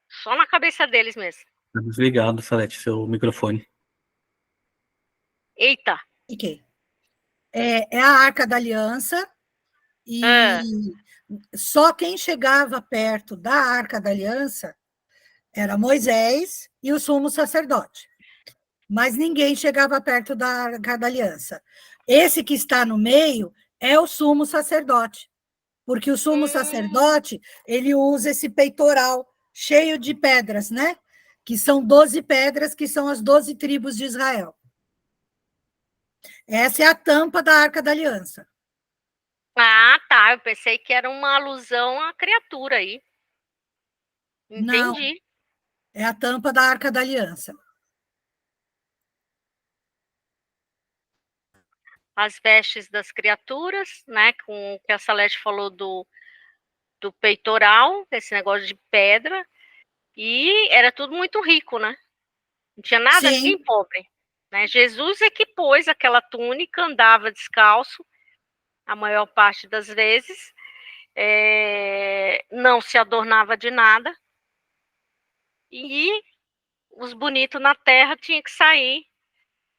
Só na cabeça deles mesmo. Tá desligado, Salete, seu microfone. Eita. Okay. É a Arca da Aliança, e só quem chegava perto da Arca da Aliança era Moisés e o sumo sacerdote. Mas ninguém chegava perto da Arca da Aliança. Esse que está no meio é o sumo sacerdote, porque o sumo sacerdote, ele usa esse peitoral cheio de pedras, né? Que são 12 pedras, que são as 12 tribos de Israel. Essa é a tampa da Arca da Aliança. Ah, tá. Eu pensei que era uma alusão à criatura aí. Não, Entendi. é a tampa da Arca da Aliança. As vestes das criaturas, né? Com o que a Salete falou do peitoral, esse negócio de pedra. E era tudo muito rico, né? Não tinha nada, Sim. ninguém pobre. Né? Jesus é que pôs aquela túnica, andava descalço, a maior parte das vezes, não se adornava de nada, e os bonitos na terra tinham que sair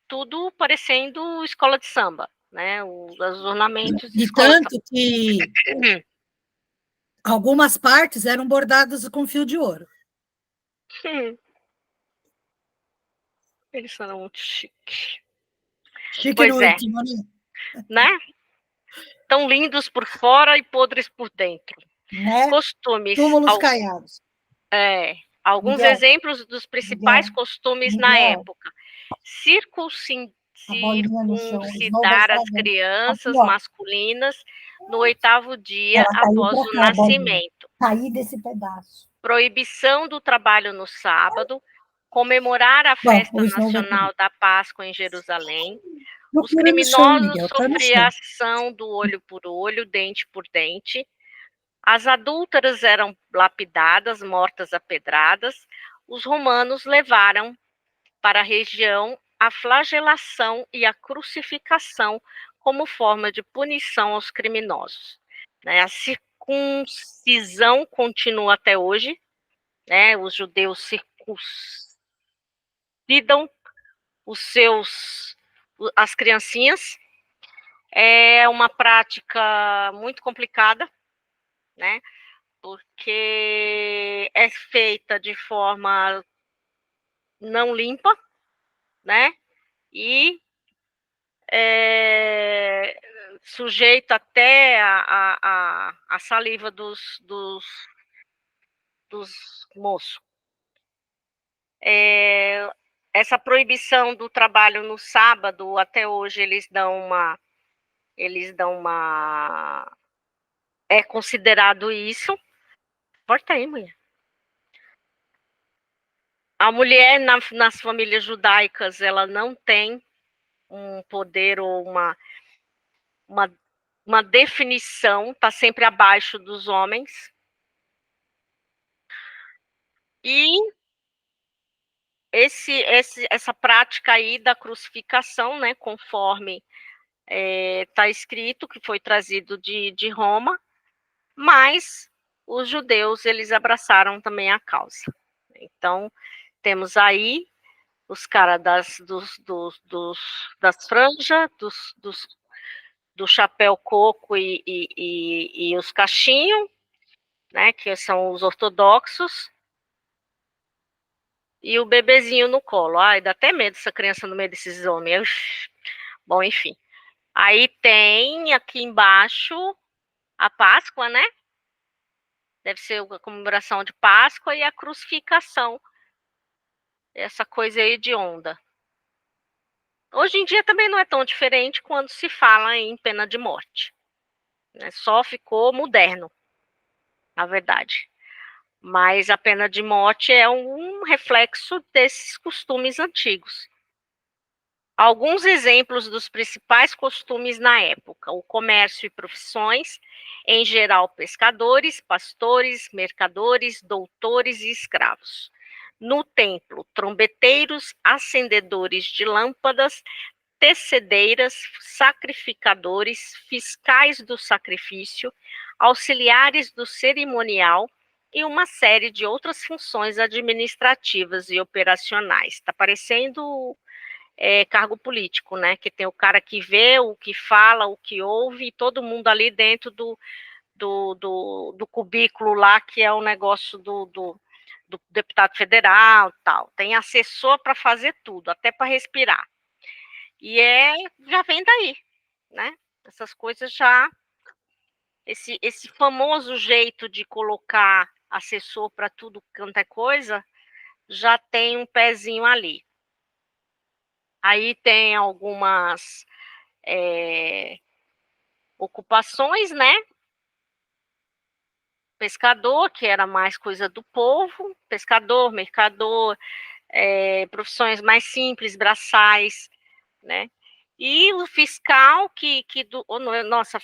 tudo parecendo escola de samba, né? Os ornamentos de E escola de tanto que algumas partes eram bordadas com fio de ouro. Eles são muito chiques. Chique Pois no é, último, né? Tão lindos por fora e podres por dentro. né? Costumes. Túmulos caiados. Alguns Miguel, exemplos dos principais costumes na Miguel, época. a bolinha no chão, os novos Circuncidar as estragando. Aqui, crianças ó, masculinas no 8º dia ela caiu após para o cá, a bolinha. nascimento. Caí desse pedaço. Proibição do trabalho no sábado. Comemorar a Bom, festa o Snow vai nacional da Páscoa em Jerusalém. Os procura no chão, criminosos Miguel, tá no sofriam chão. ação do olho por olho, dente por dente. As adúlteras eram lapidadas, mortas a pedradas. Os romanos levaram para a região a flagelação e a crucificação como forma de punição aos criminosos. Né? A circuncisão continua até hoje, né? Os judeus circuncidam as criancinhas. É uma prática muito complicada, né? Porque é feita de forma não limpa, né? E sujeito até a saliva dos moços. Essa proibição do trabalho no sábado, até hoje eles dão uma é considerado isso. Porta aí, mulher. A mulher nas famílias judaicas, ela não tem um poder ou uma definição, está sempre abaixo dos homens. E essa prática aí da crucificação, né, conforme está escrito, que foi trazido de Roma, mas os judeus, eles abraçaram também a causa. Então, temos aí os caras das franjas, do chapéu coco e os cachinhos, né, que são os ortodoxos, e o bebezinho no colo. Ai, dá até medo essa criança no meio desses homens. Bom, enfim. Aí tem aqui embaixo a Páscoa, né? Deve ser a comemoração de Páscoa e a crucificação. Essa coisa aí de onda. Hoje em dia também não é tão diferente quando se fala em pena de morte. Né? Só ficou moderno, na verdade. Mas a pena de morte é um reflexo desses costumes antigos. Alguns exemplos dos principais costumes na época: o comércio e profissões, em geral pescadores, pastores, mercadores, doutores e escravos. No templo, trombeteiros, acendedores de lâmpadas, tecedeiras, sacrificadores, fiscais do sacrifício, auxiliares do cerimonial e uma série de outras funções administrativas e operacionais. Está parecendo cargo político, né? Que tem o cara que vê, o que fala, o que ouve, e todo mundo ali dentro do cubículo lá, que é o negócio do deputado federal, tal. Tem assessor para fazer tudo, até para respirar. E já vem daí, né? Essas coisas já, esse famoso jeito de colocar assessor para tudo quanto é coisa, já tem um pezinho ali. Aí tem algumas ocupações, né? Pescador, que era mais coisa do povo, pescador, mercador, profissões mais simples, braçais, né? E o fiscal,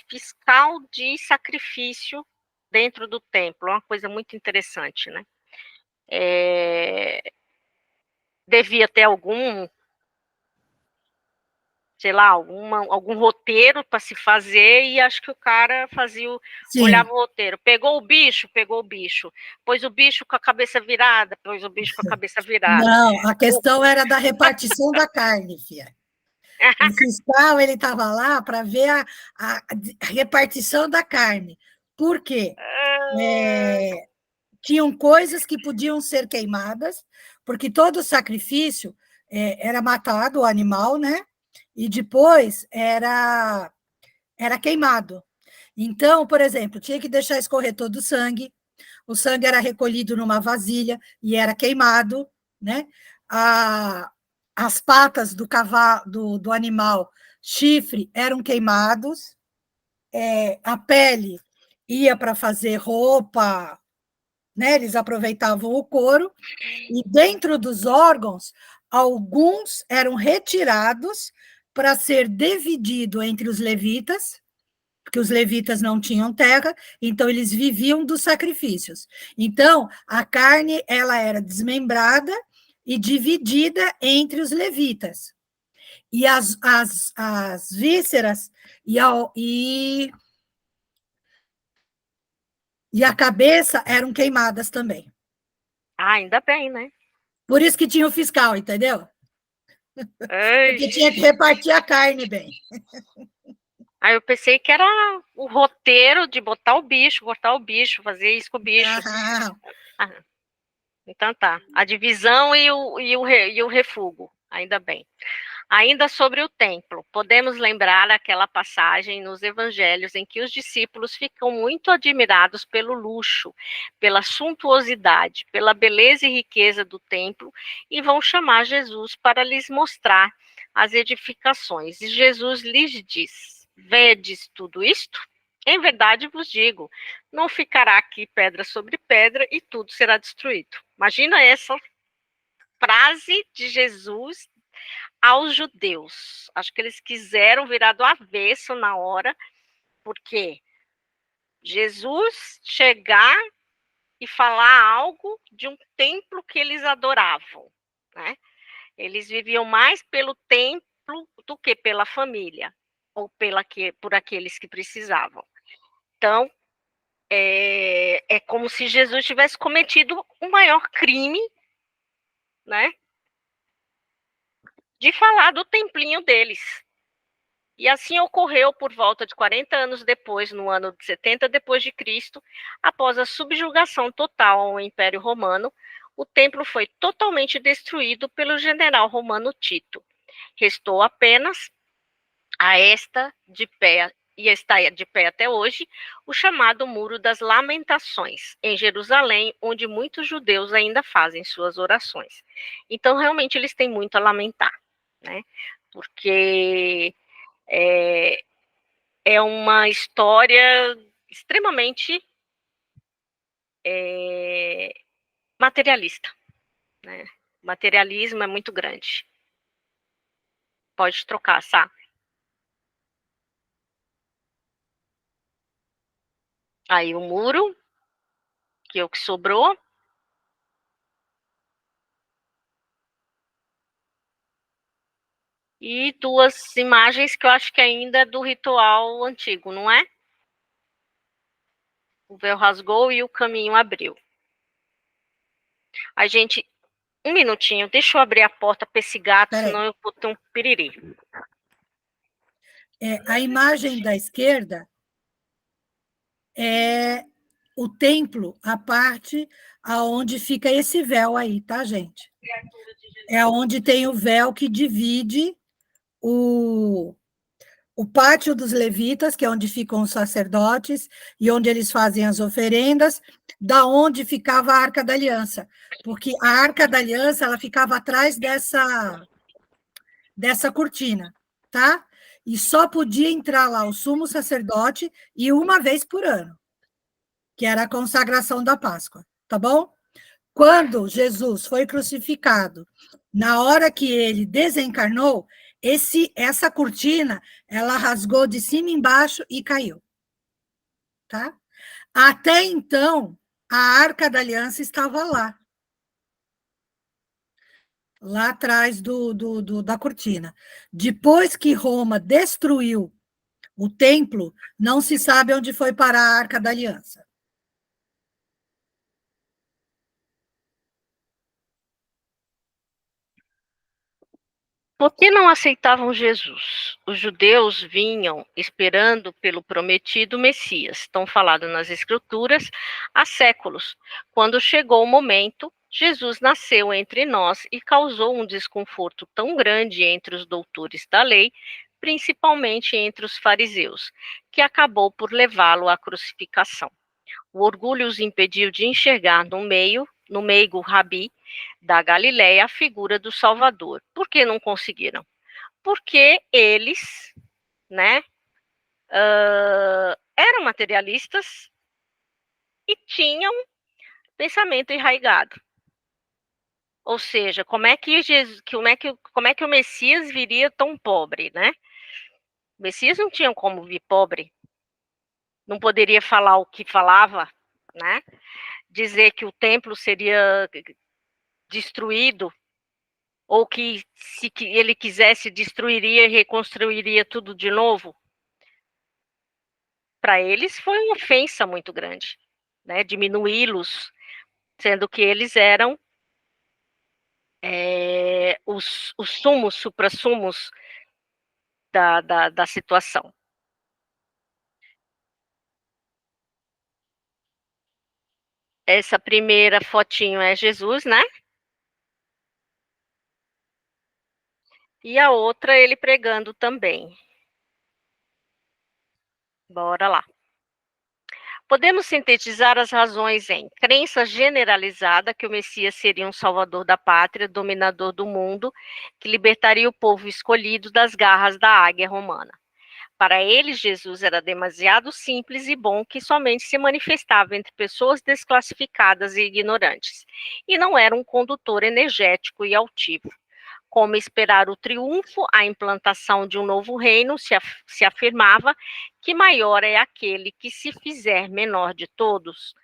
fiscal de sacrifício dentro do templo, uma coisa muito interessante, né? Devia ter sei lá, algum roteiro para se fazer, e acho que o cara olhava o roteiro, pegou o bicho, pôs o bicho com a cabeça virada, Não, a questão era da repartição da carne, filha. O fiscal, ele estava lá para ver a repartição da carne. Por quê? Tinham coisas que podiam ser queimadas, porque todo sacrifício era matado, o animal, né? E depois era queimado. Então, por exemplo, tinha que deixar escorrer todo o sangue era recolhido numa vasilha e era queimado, né? As patas do cavalo, do animal, chifre, eram queimados, a pele ia para fazer roupa, né? Eles aproveitavam o couro, e dentro dos órgãos, alguns eram retirados para ser dividido entre os levitas, porque os levitas não tinham terra, então eles viviam dos sacrifícios. Então, a carne ela era desmembrada e dividida entre os levitas. E as vísceras e a cabeça eram queimadas também. Ainda bem, né? Por isso que tinha o fiscal, entendeu? Porque tinha que repartir a carne bem. Aí eu pensei que era o roteiro de botar o bicho, fazer isso com o bicho. Então tá. A divisão e o refúgio, ainda bem. Ainda sobre o templo, podemos lembrar aquela passagem nos evangelhos em que os discípulos ficam muito admirados pelo luxo, pela suntuosidade, pela beleza e riqueza do templo, e vão chamar Jesus para lhes mostrar as edificações. E Jesus lhes diz: vedes tudo isto? Em verdade vos digo, não ficará aqui pedra sobre pedra e tudo será destruído. Imagina essa frase de Jesus aos judeus. Acho que eles quiseram virar do avesso na hora, porque Jesus chegar e falar algo de um templo que eles adoravam, né? Eles viviam mais pelo templo do que pela família, ou por aqueles que precisavam. Então, é como se Jesus tivesse cometido o maior crime, né? De falar do templinho deles. E assim ocorreu por volta de 40 anos depois, no ano de 70 depois de Cristo, após a subjugação total ao Império Romano, o templo foi totalmente destruído pelo general romano Tito. Restou apenas a esta de pé, e está de pé até hoje, o chamado Muro das Lamentações, em Jerusalém, onde muitos judeus ainda fazem suas orações. Então, realmente, eles têm muito a lamentar, né? Porque é uma história extremamente materialista, né? O materialismo é muito grande. Pode trocar, Sá. Aí o muro, que é o que sobrou. E duas imagens que eu acho que ainda é do ritual antigo, não é? O véu rasgou e o caminho abriu. A gente, um minutinho, deixa eu abrir a porta para esse gato, Peraí. senão eu vou ter um piriri. A imagem da esquerda é o templo, a parte aonde fica esse véu aí, tá, gente? É onde tem o véu que divide o pátio dos levitas, que é onde ficam os sacerdotes e onde eles fazem as oferendas, da onde ficava a Arca da Aliança, porque a Arca da Aliança ela ficava atrás dessa cortina, tá? E só podia entrar lá o sumo sacerdote e uma vez por ano, que era a consagração da Páscoa, tá bom? Quando Jesus foi crucificado, na hora que ele desencarnou, essa cortina, ela rasgou de cima embaixo e caiu. Tá? Até então, a Arca da Aliança estava lá atrás da cortina. Depois que Roma destruiu o templo, não se sabe onde foi parar a Arca da Aliança. Por que não aceitavam Jesus? Os judeus vinham esperando pelo prometido Messias, tão falado nas Escrituras, há séculos. Quando chegou o momento, Jesus nasceu entre nós e causou um desconforto tão grande entre os doutores da lei, principalmente entre os fariseus, que acabou por levá-lo à crucificação. O orgulho os impediu de enxergar no meigo rabi da Galileia a figura do Salvador. Por que não conseguiram? Porque eles, né, eram materialistas e tinham pensamento enraizado. Ou seja, como é que o Messias viria tão pobre, né? O Messias não tinha como vir pobre, não poderia falar o que falava, né? Dizer que o templo seria destruído, ou que se ele quisesse destruiria e reconstruiria tudo de novo. Para eles foi uma ofensa muito grande, né? Diminuí-los, sendo que eles eram os sumos, suprassumos da situação. Essa primeira fotinho é Jesus, né? E a outra ele pregando também. Bora lá. Podemos sintetizar as razões em crença generalizada que o Messias seria um salvador da pátria, dominador do mundo, que libertaria o povo escolhido das garras da águia romana. Para eles, Jesus era demasiado simples e bom que somente se manifestava entre pessoas desclassificadas e ignorantes, e não era um condutor energético e altivo. Como esperar o triunfo, a implantação de um novo reino, se afirmava que maior é aquele que se fizer menor de todos.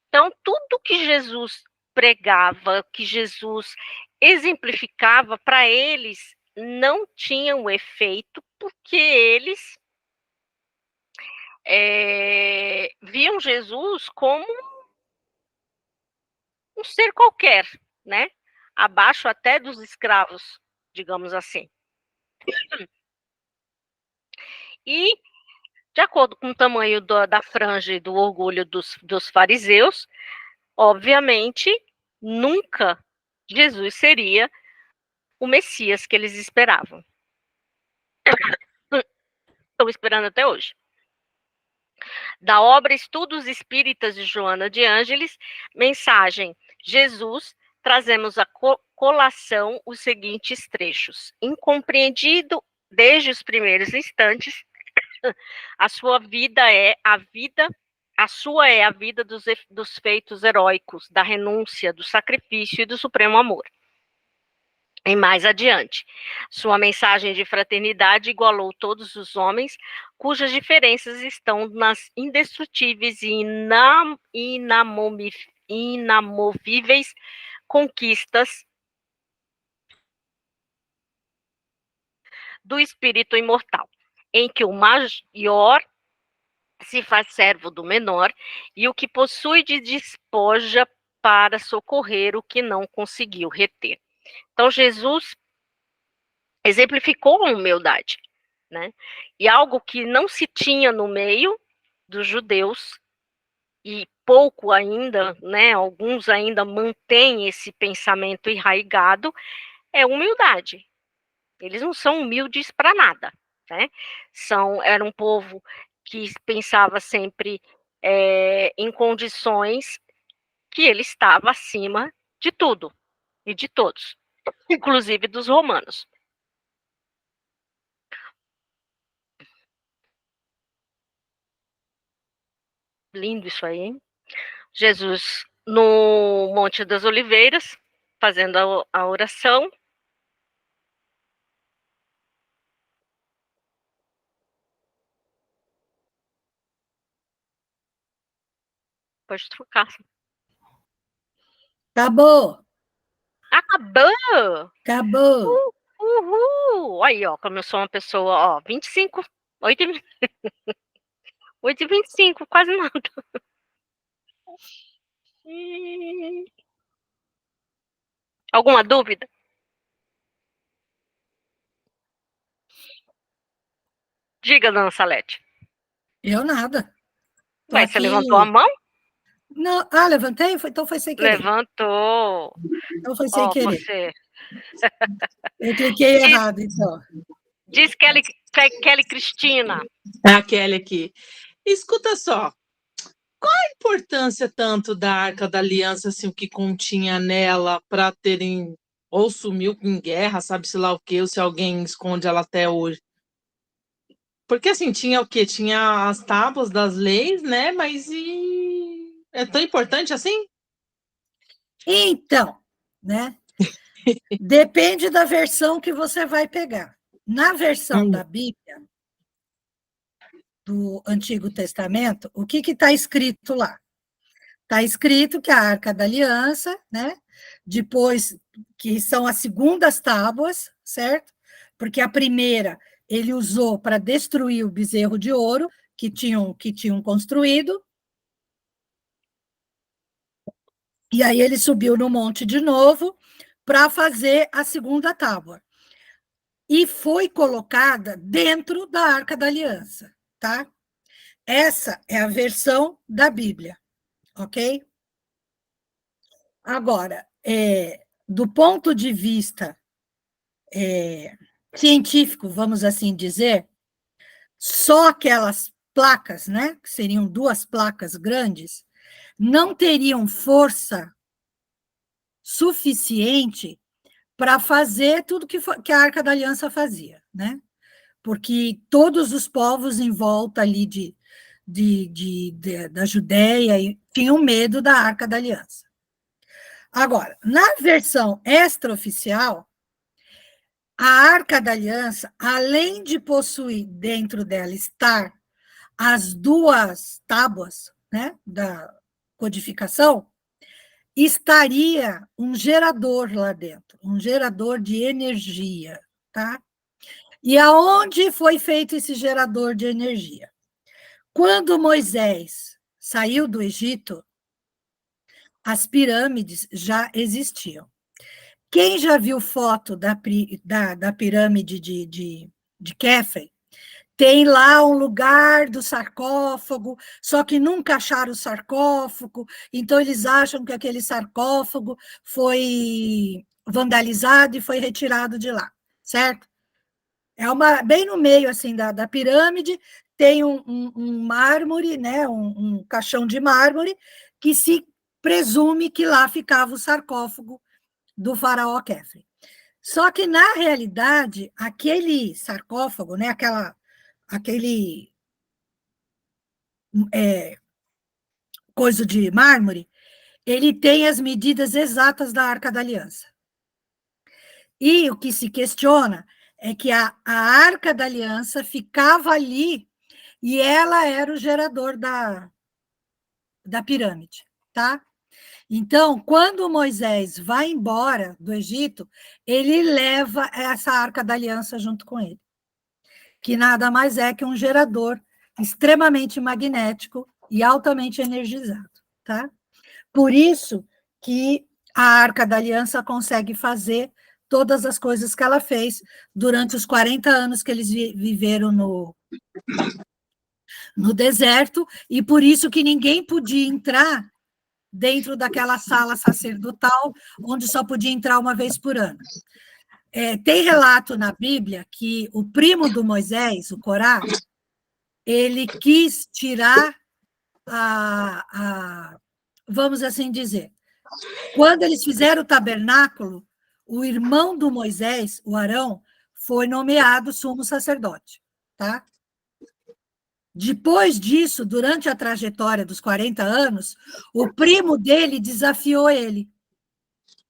Então, tudo que Jesus pregava, que Jesus exemplificava, para eles não tinha um efeito, porque eles viam Jesus como um ser qualquer, né? Abaixo até dos escravos, digamos assim. E, de acordo com o tamanho da franja e do orgulho dos fariseus, obviamente, nunca Jesus seria o Messias que eles esperavam. Estão esperando até hoje. Da obra Estudos Espíritas de Joana de Ângeles, mensagem Jesus, trazemos a colação os seguintes trechos. Incompreendido desde os primeiros instantes, a sua vida é a vida, a sua é a vida dos feitos heróicos, da renúncia, do sacrifício e do supremo amor. E mais adiante, sua mensagem de fraternidade igualou todos os homens, cujas diferenças estão nas indestrutíveis e inamovíveis conquistas do espírito imortal, em que o maior se faz servo do menor e o que possui de despoja para socorrer o que não conseguiu reter. Então, Jesus exemplificou a humildade, né? E algo que não se tinha no meio dos judeus, e pouco ainda, né? Alguns ainda mantêm esse pensamento enraizado, é humildade. Eles não são humildes para nada, né? Era um povo que pensava sempre em condições que ele estava acima de tudo e de todos, inclusive dos romanos. Lindo isso aí, hein? Jesus no Monte das Oliveiras, fazendo a oração. Pode trocar. Acabou. Acabou! Acabou. Uhul! Aí, ó, como eu sou uma pessoa, ó, 25, 8h25, quase nada. Alguma dúvida? Diga, dona Salete. Eu nada. Tô Ué, você aqui. levantou a mão? Não, levantei? Então foi sem querer. Levantou. Então foi sem Ó, querer. você. Eu cliquei errado, então. Diz Kelly Cristina. A Kelly aqui. Escuta só. Qual a importância tanto da Arca da Aliança, assim, o que continha nela, para terem ou sumiu em guerra, sabe-se lá o quê, ou se alguém esconde ela até hoje? Porque, assim, tinha o quê? Tinha as tábuas das leis, né? Mas é tão importante assim? Então, né? Depende da versão que você vai pegar. Na versão da Bíblia, do Antigo Testamento, o que está escrito lá? Está escrito que a Arca da Aliança, né? Depois, que são as segundas tábuas, certo? Porque a primeira ele usou para destruir o bezerro de ouro que tinham construído. E aí ele subiu no monte de novo para fazer a segunda tábua. E foi colocada dentro da Arca da Aliança, tá? Essa é a versão da Bíblia, ok? Agora, do ponto de vista científico, vamos assim dizer, só aquelas placas, né, que seriam 2 placas grandes, não teriam força suficiente para fazer tudo que a Arca da Aliança fazia, né? Porque todos os povos em volta ali da Judéia tinham medo da Arca da Aliança. Agora, na versão extraoficial, a Arca da Aliança, além de possuir dentro dela estar as 2 tábuas, né, codificação, estaria um gerador lá dentro, um gerador de energia, tá? E aonde foi feito esse gerador de energia? Quando Moisés saiu do Egito, as pirâmides já existiam. Quem já viu foto da pirâmide de Kéfera, tem lá um lugar do sarcófago, só que nunca acharam o sarcófago, então eles acham que aquele sarcófago foi vandalizado e foi retirado de lá, certo? Bem no meio assim da pirâmide, tem um mármore, né, um caixão de mármore, que se presume que lá ficava o sarcófago do faraó Kéfera. Só que, na realidade, aquele sarcófago, né, aquele coisa de mármore, ele tem as medidas exatas da Arca da Aliança. E o que se questiona é que a Arca da Aliança ficava ali e ela era o gerador da pirâmide, tá? Então, quando Moisés vai embora do Egito, ele leva essa Arca da Aliança junto com ele, que nada mais é que um gerador extremamente magnético e altamente energizado, tá? Por isso que a Arca da Aliança consegue fazer todas as coisas que ela fez durante os 40 anos que eles viveram no deserto, e por isso que ninguém podia entrar dentro daquela sala sacerdotal, onde só podia entrar uma vez por ano. Tem relato na Bíblia que o primo do Moisés, o Corá, ele quis tirar vamos assim dizer, quando eles fizeram o tabernáculo, o irmão do Moisés, o Arão, foi nomeado sumo sacerdote, tá? Depois disso, durante a trajetória dos 40 anos, o primo dele desafiou ele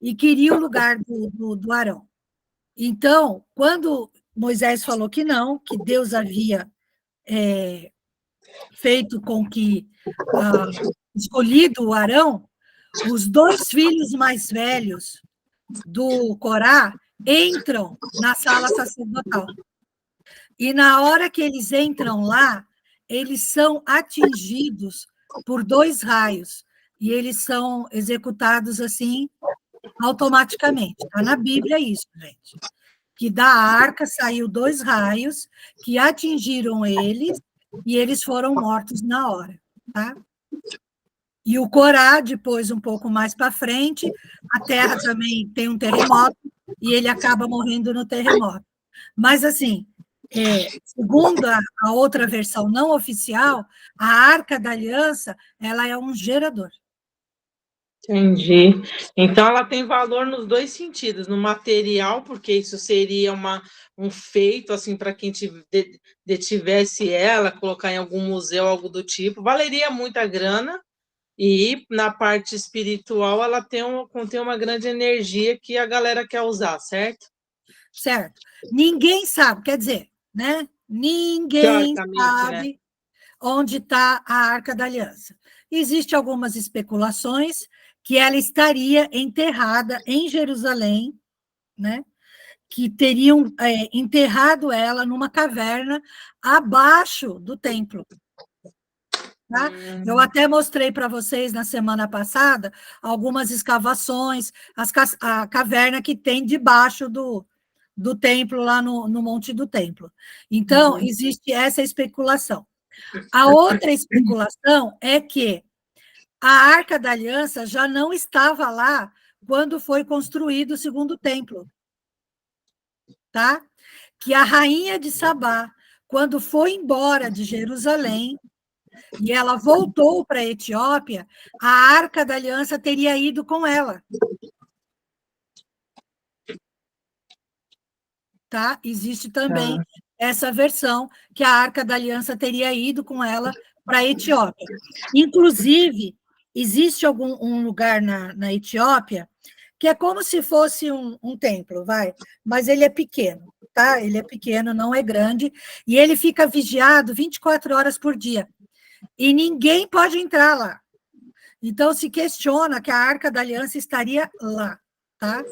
e queria o lugar do Arão. Então, quando Moisés falou que não, que Deus havia feito com que escolhido o Arão, os 2 filhos mais velhos do Corá entram na sala sacerdotal. E na hora que eles entram lá, eles são atingidos por 2 raios, e eles são executados assim, automaticamente. Está na Bíblia isso, gente. Que da arca saiu 2 raios que atingiram eles, e eles foram mortos na hora, tá? E o Corá, depois, um pouco mais para frente, a Terra também tem um terremoto, e ele acaba morrendo no terremoto. Mas, assim, segundo a outra versão não oficial, a Arca da Aliança, ela é um gerador. Entendi. Então, ela tem valor nos 2 sentidos, no material, porque isso seria um feito, assim, para quem detivesse ela, colocar em algum museu, algo do tipo, valeria muita grana, e na parte espiritual, ela contém uma grande energia que a galera quer usar, certo? Certo. Ninguém sabe, quer dizer, né? Ninguém sabe, né, onde está a Arca da Aliança. Existem algumas especulações que ela estaria enterrada em Jerusalém, né? Que teriam enterrado ela numa caverna abaixo do templo. Tá? Eu até mostrei para vocês na semana passada algumas escavações, a caverna que tem debaixo do templo, lá no Monte do Templo. Então, existe essa especulação. A outra especulação é que a Arca da Aliança já não estava lá quando foi construído o segundo templo, tá? Que a rainha de Sabá, quando foi embora de Jerusalém, e ela voltou para a Etiópia, a Arca da Aliança teria ido com ela. Tá? Existe também essa versão, que a Arca da Aliança teria ido com ela para a Etiópia. Inclusive, existe um lugar na Etiópia que é como se fosse um templo, mas ele é pequeno, tá? Ele é pequeno, não é grande, e ele fica vigiado 24 horas por dia. E ninguém pode entrar lá. Então, se questiona que a Arca da Aliança estaria lá, tá?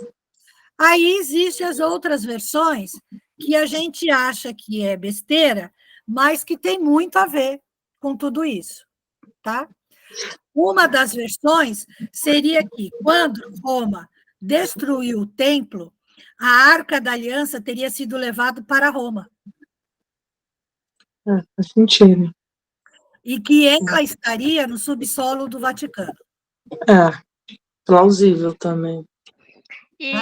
Aí existem as outras versões que a gente acha que é besteira, mas que tem muito a ver com tudo isso, tá? Uma das versões seria que, quando Roma destruiu o templo, a Arca da Aliança teria sido levada para Roma. Faz sentido. E que ela estaria no subsolo do Vaticano. Plausível também. E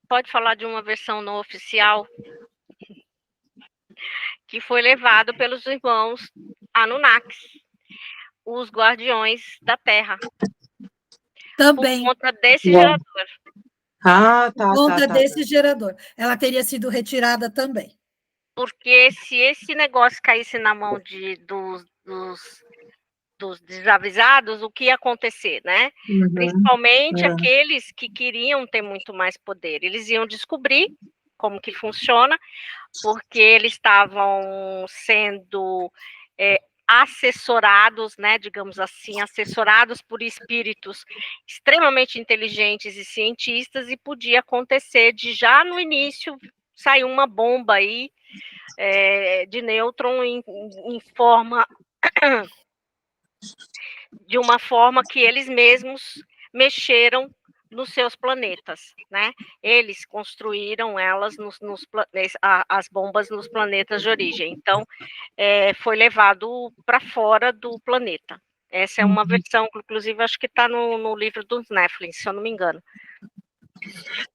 pode falar de uma versão não oficial que foi levado pelos irmãos Anunnakis, os guardiões da Terra. Também. Por conta desse gerador. Por conta desse gerador. Ela teria sido retirada também. Porque se esse negócio caísse na mão dos desavisados, o que ia acontecer, né? Principalmente aqueles que queriam ter muito mais poder. Eles iam descobrir como que funciona, porque eles estavam sendo assessorados, né, digamos assim, assessorados por espíritos extremamente inteligentes e cientistas, e podia acontecer de já no início sair uma bomba aí de nêutron em forma de uma forma que eles mesmos mexeram nos seus planetas, né? Eles construíram elas as bombas nos planetas de origem. Então, foi levado para fora do planeta. Essa é uma versão, inclusive, acho que está no livro dos Nephilim, se eu não me engano.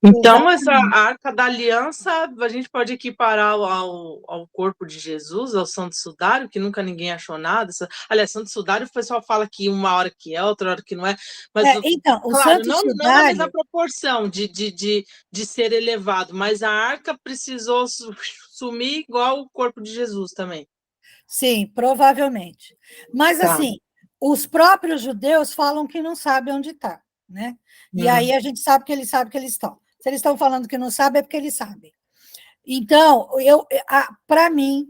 Então, essa Arca da Aliança, a gente pode equiparar ao corpo de Jesus, ao Santo Sudário, que nunca ninguém achou nada. Aliás, Santo Sudário, o pessoal fala que uma hora que é, outra hora que não é. Mas, então, o claro, Santo não Sudário... na mesma proporção de ser elevado, mas a Arca precisou sumir igual o corpo de Jesus também. Sim, provavelmente. Mas, assim, os próprios judeus falam que não sabem onde está, né? E aí a gente sabe que eles sabem que eles estão. Se eles estão falando que não sabem, é porque eles sabem. Então, para mim,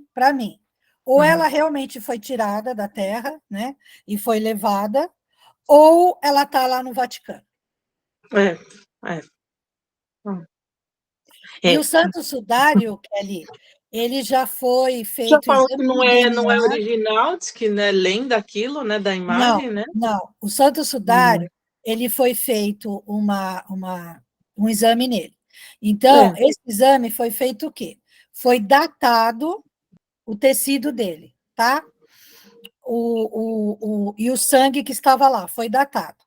ou ela realmente foi tirada da Terra, né? E foi levada, ou ela está lá no Vaticano. E o Santo Sudário, Kelly, ele já foi feito... Já falou que não é original, diz que é lenda aquilo, né, da imagem, né? Não. O Santo Sudário, ele foi feito um exame nele. Então, esse exame foi feito o quê? Foi datado o tecido dele, tá? E o sangue que estava lá foi datado.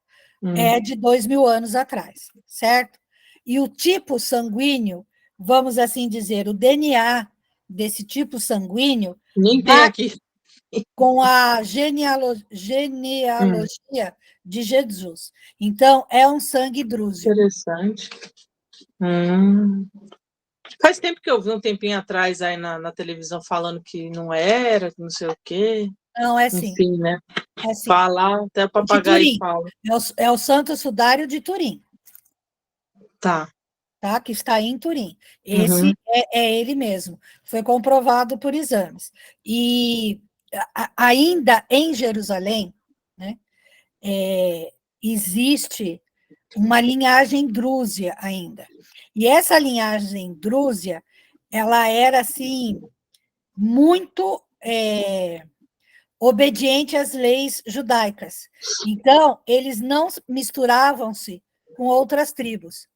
É de 2.000 anos atrás, certo? E o tipo sanguíneo, vamos assim dizer, o DNA desse tipo sanguíneo... Nem tem aqui. Com a genealogia de Jesus. Então, é um sangue drúzio. Interessante. Faz tempo que eu vi um tempinho atrás aí na televisão falando que não era, que não sei o quê. Não, é sim. Enfim, né? É sim. Falar, até o papagaio fala. É o Santo Sudário de Turim. Tá, que está em Turim. Esse é ele mesmo. Foi comprovado por exames. E ainda em Jerusalém, né, existe uma linhagem drúzia ainda. E essa linhagem drúzia, ela era, assim, muito obediente às leis judaicas. Então, eles não misturavam-se com outras tribos.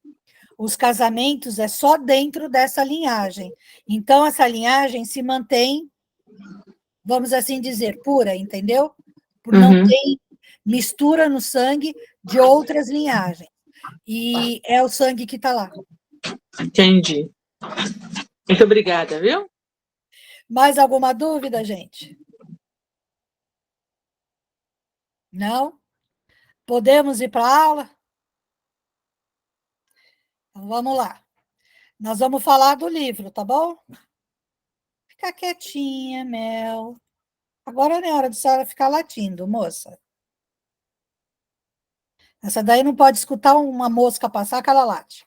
Os casamentos é só dentro dessa linhagem. Então, essa linhagem se mantém, vamos assim dizer, pura, entendeu? Não tem mistura no sangue de outras linhagens. E é o sangue que está lá. Entendi. Muito obrigada, viu? Mais alguma dúvida, gente? Não? Podemos ir para a aula? Então, vamos lá. Nós vamos falar do livro, tá bom? Fica quietinha, Mel. Agora não é hora de senhora ficar latindo, moça. Essa daí não pode escutar uma mosca passar que ela late.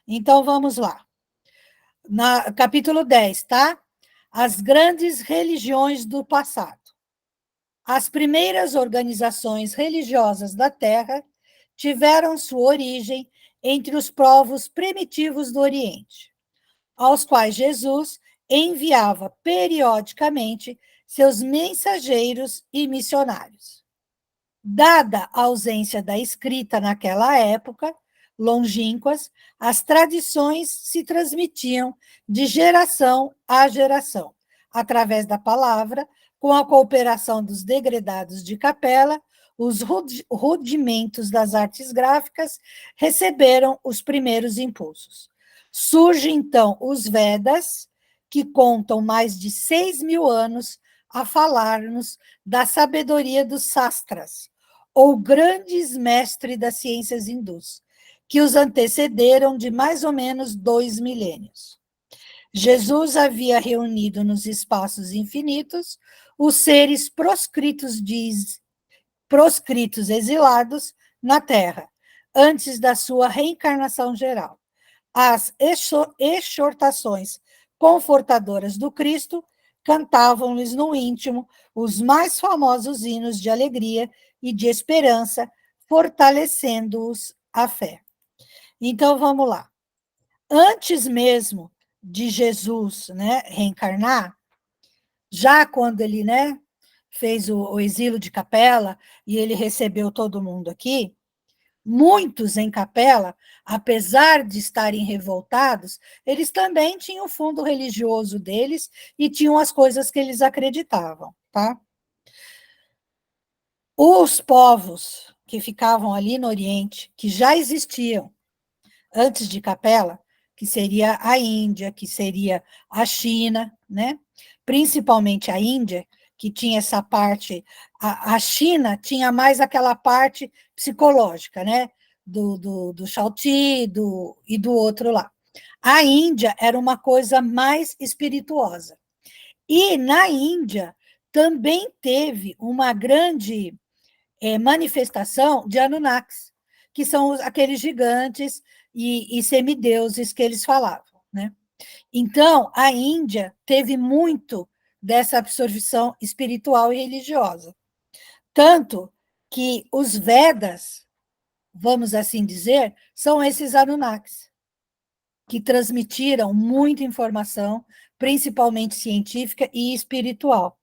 Então, vamos lá. Capítulo 10, tá? As grandes religiões do passado. As primeiras organizações religiosas da Terra tiveram sua origem entre os povos primitivos do Oriente, aos quais Jesus enviava periodicamente seus mensageiros e missionários. Dada a ausência da escrita naquela época, longínquas, as tradições se transmitiam de geração a geração, através da palavra, com a cooperação dos degredados de capela. Os rudimentos das artes gráficas receberam os primeiros impulsos. Surgem, então, os Vedas, que contam mais de 6.000 anos a falar-nos da sabedoria dos sastras, ou grandes mestres das ciências hindus, que os antecederam de mais ou menos 2 milênios. Jesus havia reunido nos espaços infinitos os seres proscritos exilados na Terra, antes da sua reencarnação geral. As exortações confortadoras do Cristo cantavam-lhes no íntimo os mais famosos hinos de alegria e de esperança, fortalecendo-os a fé. Então, vamos lá. Antes mesmo de Jesus, né, reencarnar, já quando ele, né, fez o exílio de Capela e ele recebeu todo mundo aqui, muitos em Capela, apesar de estarem revoltados, eles também tinham o fundo religioso deles e tinham as coisas que eles acreditavam, tá? Os povos que ficavam ali no Oriente, que já existiam antes de Capela, que seria a Índia, que seria a China, né? Principalmente a Índia, que tinha essa parte, a China tinha mais aquela parte psicológica, né? Do Shaoti e do outro lá. A Índia era uma coisa mais espirituosa. E na Índia também teve uma grande manifestação de Anunnakis, que são aqueles gigantes e semideuses que eles falavam, né? Então, a Índia teve muito dessa absorção espiritual e religiosa. Tanto que os Vedas, vamos assim dizer, são esses Anunnakis, que transmitiram muita informação, principalmente científica e espiritual.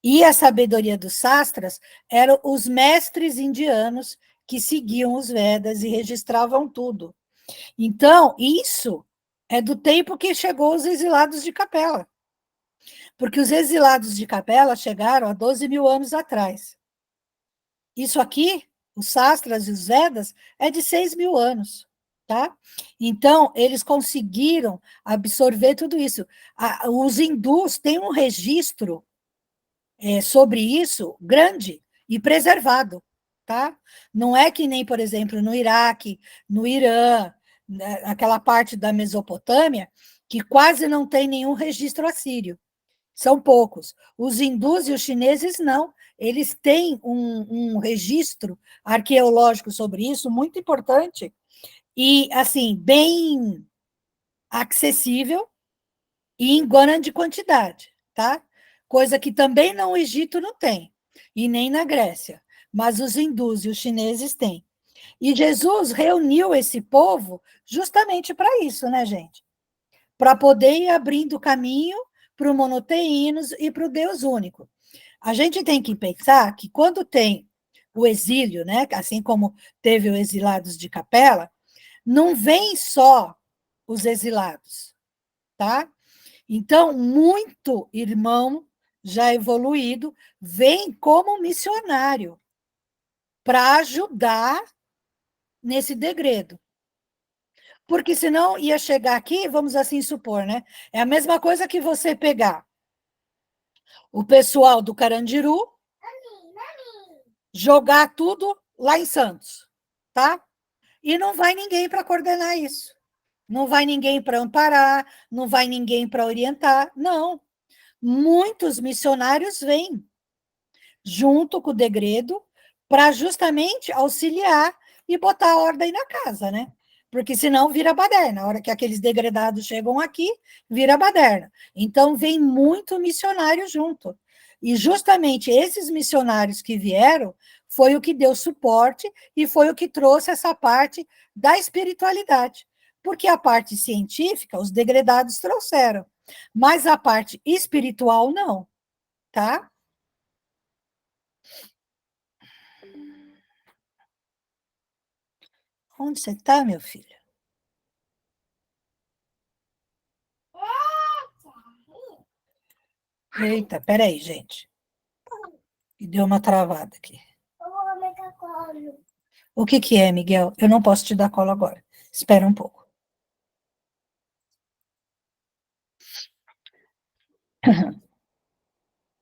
E a sabedoria dos sastras eram os mestres indianos que seguiam os Vedas e registravam tudo. Então, isso é do tempo que chegou os exilados de Capela. Porque os exilados de Capela chegaram há 12.000 anos atrás. Isso aqui, os sastras e os Vedas, é de 6.000 anos. Tá? Então, eles conseguiram absorver tudo isso. Os hindus têm um registro sobre isso grande e preservado. Tá? Não é que nem, por exemplo, no Iraque, no Irã, aquela parte da Mesopotâmia, que quase não tem nenhum registro assírio. São poucos. Os hindus e os chineses não. Eles têm um registro arqueológico sobre isso muito importante e, assim, bem acessível e em grande quantidade, tá? Coisa que também no Egito não tem, e nem na Grécia, mas os hindus e os chineses têm. E Jesus reuniu esse povo justamente para isso, né, gente? Para poder ir abrindo caminho para o monoteínos e para o Deus único. A gente tem que pensar que quando tem o exílio, né, assim como teve os exilados de Capela, não vem só os exilados, tá? Então, muito irmão já evoluído vem como missionário para ajudar nesse degredo. Porque senão ia chegar aqui, vamos assim supor, né? É a mesma coisa que você pegar o pessoal do Carandiru, jogar tudo lá em Santos, tá? E não vai ninguém para coordenar isso. Não vai ninguém para amparar, não vai ninguém para orientar, não. Muitos missionários vêm junto com o degredo para justamente auxiliar e botar ordem na casa, né? Porque senão vira baderna. A hora que aqueles degredados chegam aqui, vira baderna. Então, vem muito missionário junto. E justamente esses missionários que vieram foi o que deu suporte e foi o que trouxe essa parte da espiritualidade. Porque a parte científica, os degredados trouxeram, mas a parte espiritual, não. Tá? Onde você está, meu filho? Eita, peraí, gente. E deu uma travada aqui. O que é, Miguel? Eu não posso te dar cola agora. Espera um pouco.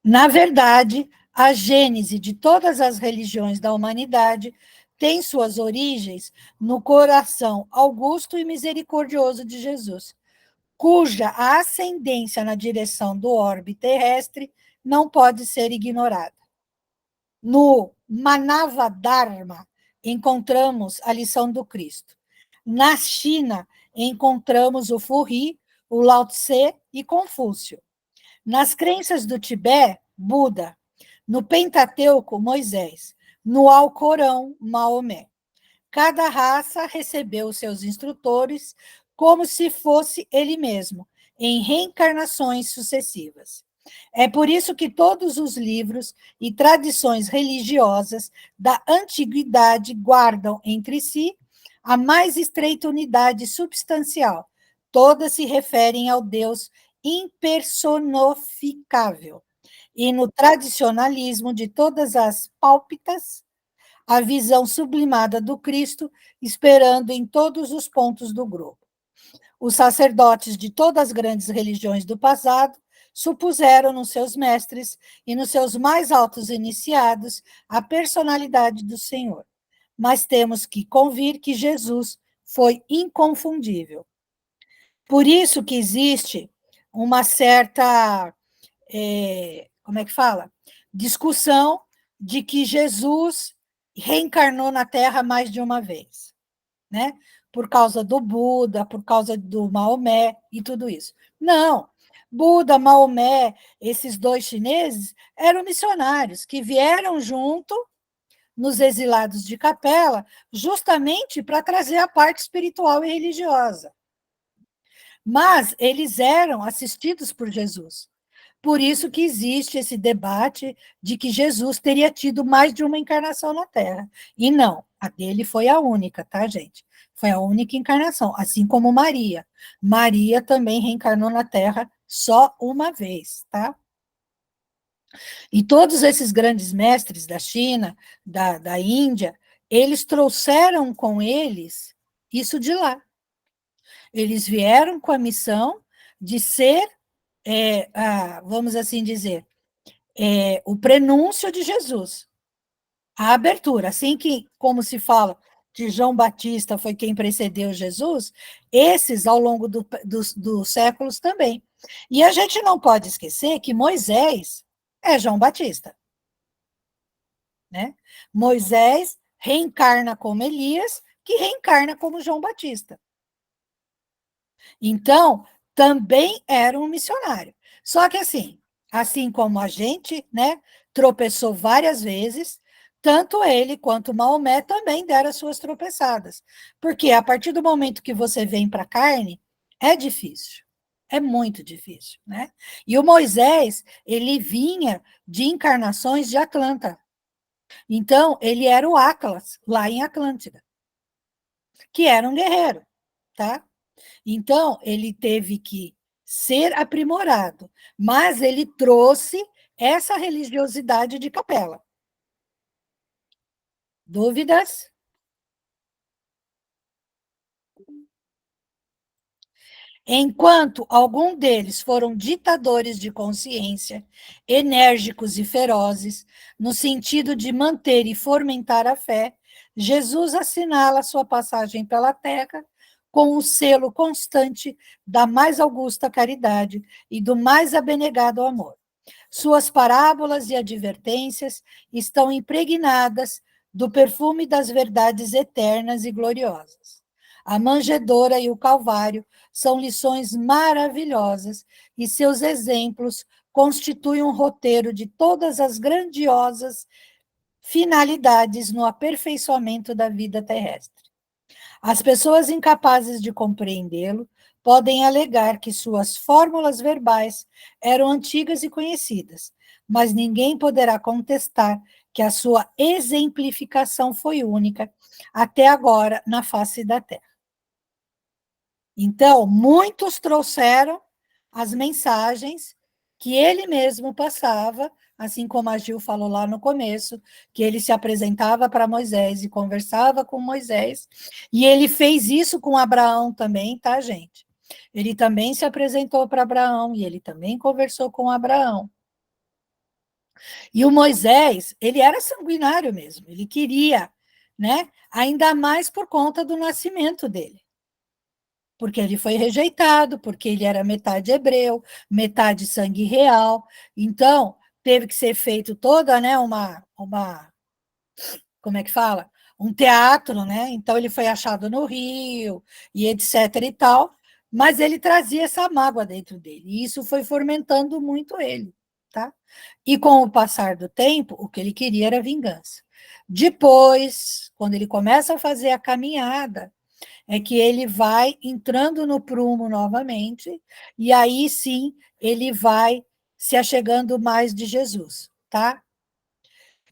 Na verdade, a gênese de todas as religiões da humanidade tem suas origens no coração augusto e misericordioso de Jesus, cuja ascendência na direção do orbe terrestre não pode ser ignorada. No Manavadharma, encontramos a lição do Cristo. Na China, encontramos o Furri, o Lao Tse e Confúcio. Nas crenças do Tibete, Buda. No Pentateuco, Moisés. No Alcorão, Maomé. Cada raça recebeu seus instrutores como se fosse ele mesmo, em reencarnações sucessivas. É por isso que todos os livros e tradições religiosas da antiguidade guardam entre si a mais estreita unidade substancial. Todas se referem ao Deus impersonificável. E no tradicionalismo de todas as pálpitas, a visão sublimada do Cristo, esperando em todos os pontos do globo. Os sacerdotes de todas as grandes religiões do passado supuseram nos seus mestres e nos seus mais altos iniciados a personalidade do Senhor. Mas temos que convir que Jesus foi inconfundível. Por isso que existe uma certa, como é que fala? Discussão de que Jesus reencarnou na Terra mais de uma vez, né? Por causa do Buda, por causa do Maomé e tudo isso. Não, Buda, Maomé, esses dois chineses eram missionários que vieram junto nos exilados de Capela, justamente para trazer a parte espiritual e religiosa. Mas eles eram assistidos por Jesus. Por isso que existe esse debate de que Jesus teria tido mais de uma encarnação na Terra. E não, a dele foi a única, tá, gente? Foi a única encarnação, assim como Maria. Maria também reencarnou na Terra só uma vez, tá? E todos esses grandes mestres da China, da Índia, eles trouxeram com eles isso de lá. Eles vieram com a missão de ser, vamos assim dizer, o prenúncio de Jesus, a abertura. Assim que, como se fala, de João Batista foi quem precedeu Jesus, esses ao longo dos séculos também. E a gente não pode esquecer que Moisés é João Batista. Né? Moisés reencarna como Elias, que reencarna como João Batista. Então, também era um missionário. Só que assim como a gente, né, tropeçou várias vezes, tanto ele quanto Maomé também deram as suas tropeçadas. Porque a partir do momento que você vem para a carne, é difícil. É muito difícil, né? E o Moisés, ele vinha de encarnações de Atlanta. Então, ele era o Atlas, lá em Atlântida, que era um guerreiro, tá? Então, ele teve que ser aprimorado, mas ele trouxe essa religiosidade de Capela. Dúvidas? Enquanto alguns deles foram ditadores de consciência, enérgicos e ferozes, no sentido de manter e fomentar a fé, Jesus assinala sua passagem pela terra com o selo constante da mais augusta caridade e do mais abnegado amor. Suas parábolas e advertências estão impregnadas do perfume das verdades eternas e gloriosas. A manjedoura e o Calvário são lições maravilhosas e seus exemplos constitui um roteiro de todas as grandiosas finalidades no aperfeiçoamento da vida terrestre. As pessoas incapazes de compreendê-lo podem alegar que suas fórmulas verbais eram antigas e conhecidas, mas ninguém poderá contestar que a sua exemplificação foi única até agora na face da Terra. Então, muitos trouxeram as mensagens que ele mesmo passava, assim como a Gil falou lá no começo, que ele se apresentava para Moisés e conversava com Moisés, e ele fez isso com Abraão também, tá, gente? Ele também se apresentou para Abraão, e ele também conversou com Abraão. E o Moisés, ele era sanguinário mesmo, ele queria, né? Ainda mais por conta do nascimento dele. Porque ele foi rejeitado, porque ele era metade hebreu, metade sangue real. Então, teve que ser feito toda, né, como é que fala? Um teatro, né? Então, ele foi achado no Rio, e etc e tal, mas ele trazia essa mágoa dentro dele, e isso foi fomentando muito ele, tá? E com o passar do tempo, o que ele queria era vingança. Depois, quando ele começa a fazer a caminhada, é que ele vai entrando no prumo novamente, e aí sim ele vai se achegando mais de Jesus, tá?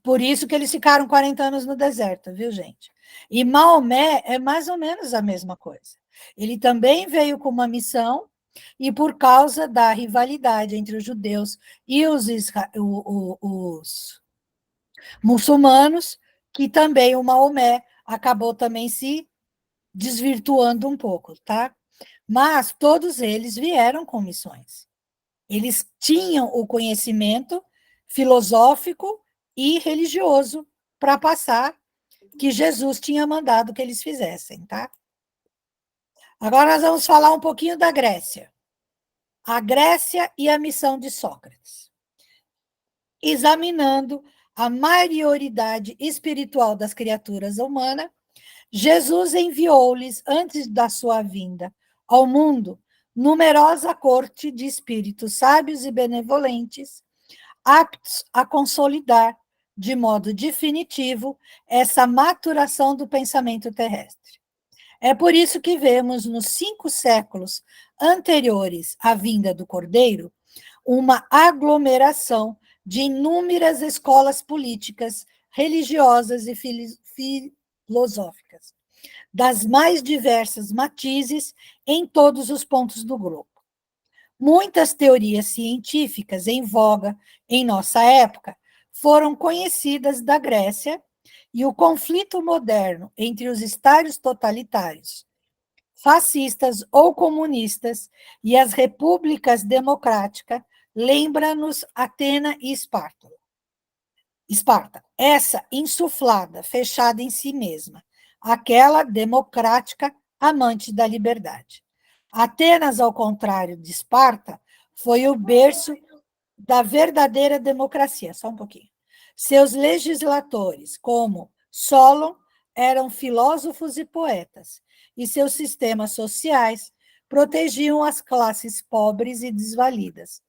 Por isso que eles ficaram 40 anos no deserto, viu, gente? E Maomé é mais ou menos a mesma coisa. Ele também veio com uma missão, e por causa da rivalidade entre os judeus e os muçulmanos, que também o Maomé acabou também se desvirtuando um pouco, tá? Mas todos eles vieram com missões. Eles tinham o conhecimento filosófico e religioso para passar que Jesus tinha mandado que eles fizessem, tá? Agora nós vamos falar um pouquinho da Grécia. A Grécia e a missão de Sócrates. Examinando a maioridade espiritual das criaturas humanas, Jesus enviou-lhes, antes da sua vinda ao mundo, numerosa corte de espíritos sábios e benevolentes, aptos a consolidar, de modo definitivo, essa maturação do pensamento terrestre. É por isso que vemos, nos 5 séculos anteriores à vinda do Cordeiro, uma aglomeração de inúmeras escolas políticas, religiosas e filosóficas, das mais diversas matizes em todos os pontos do globo. Muitas teorias científicas em voga em nossa época foram conhecidas da Grécia, e o conflito moderno entre os estados totalitários, fascistas ou comunistas, e as repúblicas democráticas lembra-nos Atena e Esparta. Essa insuflada, fechada em si mesma, aquela democrática amante da liberdade. Atenas, ao contrário de Esparta, foi o berço da verdadeira democracia. Só um pouquinho. Seus legisladores, como Solon, eram filósofos e poetas, e seus sistemas sociais protegiam as classes pobres e desvalidas,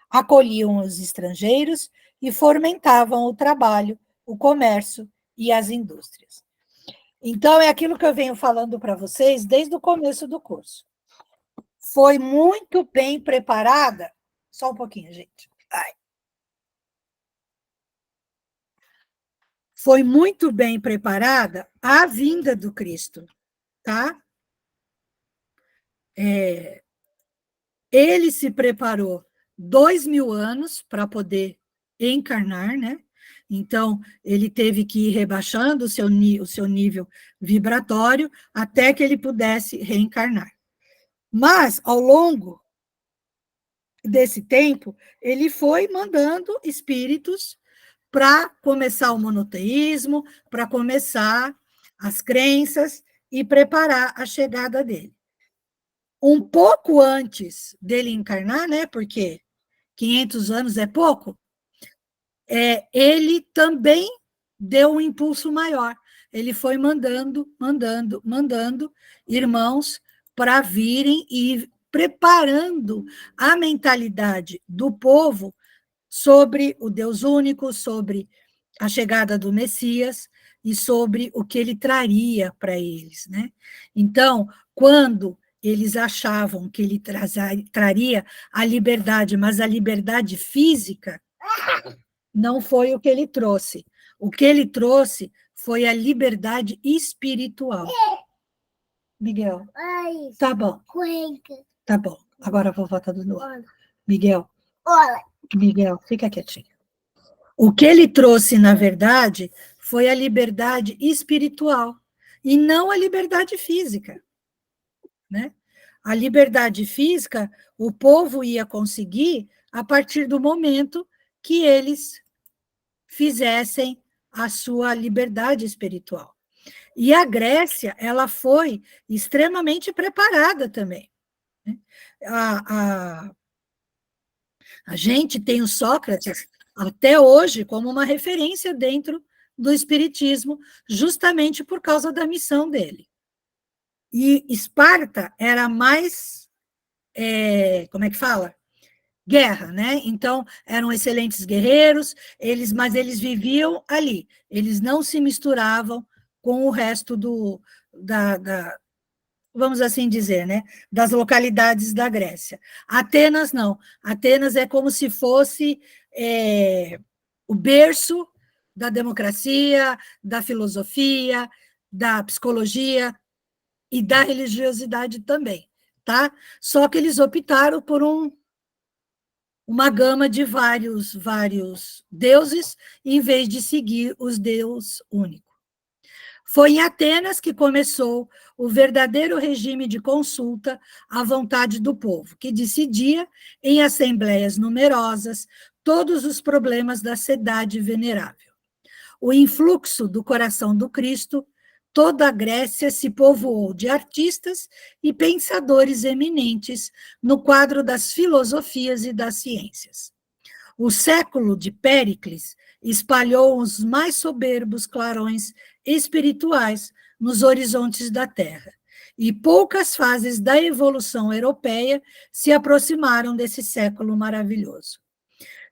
acolhiam os estrangeiros e fomentavam o trabalho, o comércio e as indústrias. Então, é aquilo que eu venho falando para vocês desde o começo do curso. Foi muito bem preparada. Só um pouquinho, gente. Foi muito bem preparada a vinda do Cristo, tá? Ele se preparou 2000 anos para poder encarnar, né? Então, ele teve que ir rebaixando o seu nível vibratório até que ele pudesse reencarnar. Mas, ao longo desse tempo, ele foi mandando espíritos para começar o monoteísmo, para começar as crenças e preparar a chegada dele. Um pouco antes dele encarnar, né, porque 500 anos é pouco, ele também deu um impulso maior. Ele foi mandando irmãos para virem e preparando a mentalidade do povo sobre o Deus único, sobre a chegada do Messias e sobre o que ele traria para eles, né? Então, quando eles achavam que ele traria a liberdade, mas a liberdade física, não foi o que ele trouxe. O que ele trouxe foi a liberdade espiritual. Miguel, tá bom. Tá bom, agora a vovó tá dando aula. Miguel, fica quietinho. O que ele trouxe, na verdade, foi a liberdade espiritual, e não a liberdade física, né? A liberdade física, o povo ia conseguir a partir do momento que eles fizessem a sua liberdade espiritual. E a Grécia, ela foi extremamente preparada também. A gente tem o Sócrates até hoje como uma referência dentro do espiritismo, justamente por causa da missão dele. E Esparta era mais, como é que fala? Guerra, né? Então, eram excelentes guerreiros, mas eles viviam ali, eles não se misturavam com o resto vamos assim dizer, né, das localidades da Grécia. Atenas, não. Atenas é como se fosse o berço da democracia, da filosofia, da psicologia e da religiosidade também, tá? Só que eles optaram por uma gama de vários deuses, em vez de seguir os deus único. Foi em Atenas que começou o verdadeiro regime de consulta à vontade do povo, que decidia, em assembleias numerosas, todos os problemas da cidade venerável. O influxo do coração do Cristo, toda a Grécia se povoou de artistas e pensadores eminentes no quadro das filosofias e das ciências. O século de Péricles espalhou os mais soberbos clarões espirituais nos horizontes da Terra, e poucas fases da evolução europeia se aproximaram desse século maravilhoso.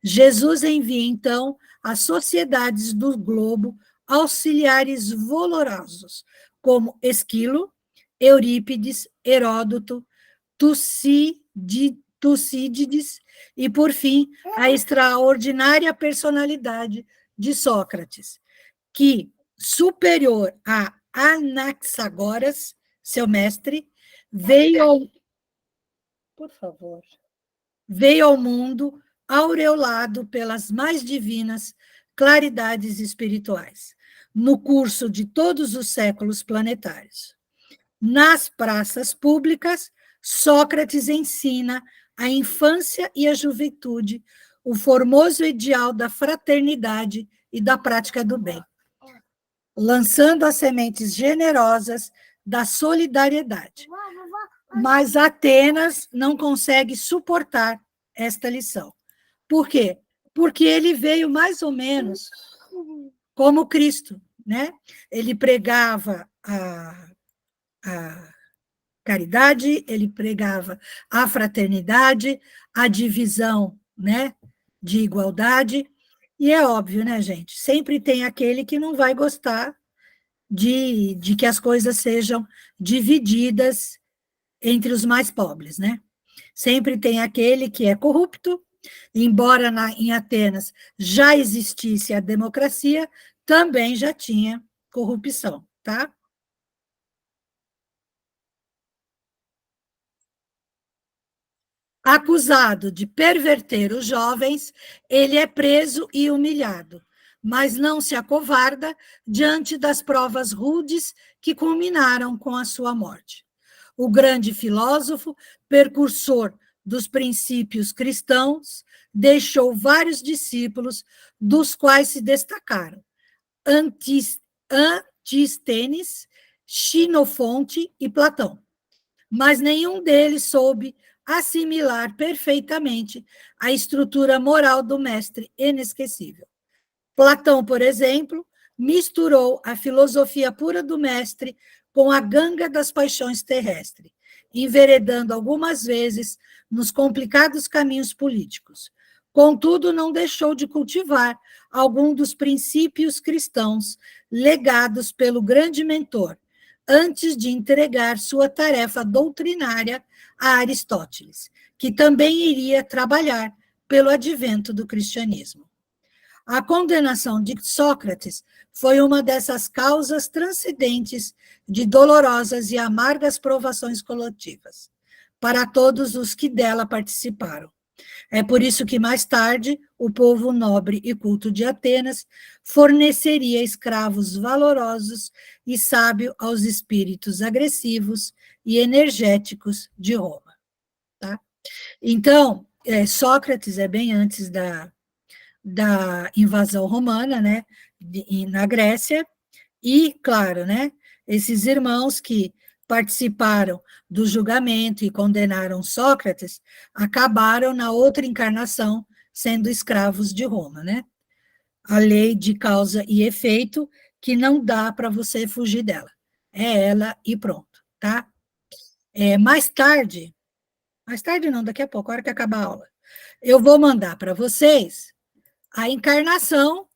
Jesus envia, então, às sociedades do globo auxiliares valorosos, como Esquilo, Eurípides, Heródoto, Tucídides e, por fim, a extraordinária personalidade de Sócrates, que, superior a Anaxagoras, seu mestre, veio ao mundo aureolado pelas mais divinas claridades espirituais, no curso de todos os séculos planetários. Nas praças públicas, Sócrates ensina à infância e à juventude o formoso ideal da fraternidade e da prática do bem, lançando as sementes generosas da solidariedade. Mas Atenas não consegue suportar esta lição. Por quê? Porque ele veio mais ou menos como Cristo, né? Ele pregava a caridade, ele pregava a fraternidade, a divisão, né, de igualdade, e é óbvio, né, gente? Sempre tem aquele que não vai gostar de que as coisas sejam divididas entre os mais pobres, né? Sempre tem aquele que é corrupto, embora em Atenas já existisse a democracia, também já tinha corrupção, tá? Acusado de perverter os jovens, ele é preso e humilhado, mas não se acovarda diante das provas rudes que culminaram com a sua morte. O grande filósofo, precursor dos princípios cristãos, deixou vários discípulos, dos quais se destacaram Antístenes, Xenofonte e Platão, mas nenhum deles soube assimilar perfeitamente a estrutura moral do mestre inesquecível. Platão, por exemplo, misturou a filosofia pura do mestre com a ganga das paixões terrestres, enveredando algumas vezes nos complicados caminhos políticos, Contudo, não deixou de cultivar algum dos princípios cristãos legados pelo grande mentor, antes de entregar sua tarefa doutrinária a Aristóteles, que também iria trabalhar pelo advento do cristianismo. A condenação de Sócrates foi uma dessas causas transcendentes de dolorosas e amargas provações coletivas, para todos os que dela participaram. É por isso que, mais tarde, o povo nobre e culto de Atenas forneceria escravos valorosos e sábios aos espíritos agressivos e energéticos de Roma. Tá? Então, Sócrates é bem antes da invasão romana, né, na Grécia, e, claro, né, esses irmãos que participaram do julgamento e condenaram Sócrates, acabaram na outra encarnação sendo escravos de Roma, né? A lei de causa e efeito, que não dá para você fugir dela. É ela e pronto, tá? Mais tarde não, daqui a pouco, a hora que acabar a aula, eu vou mandar para vocês a encarnação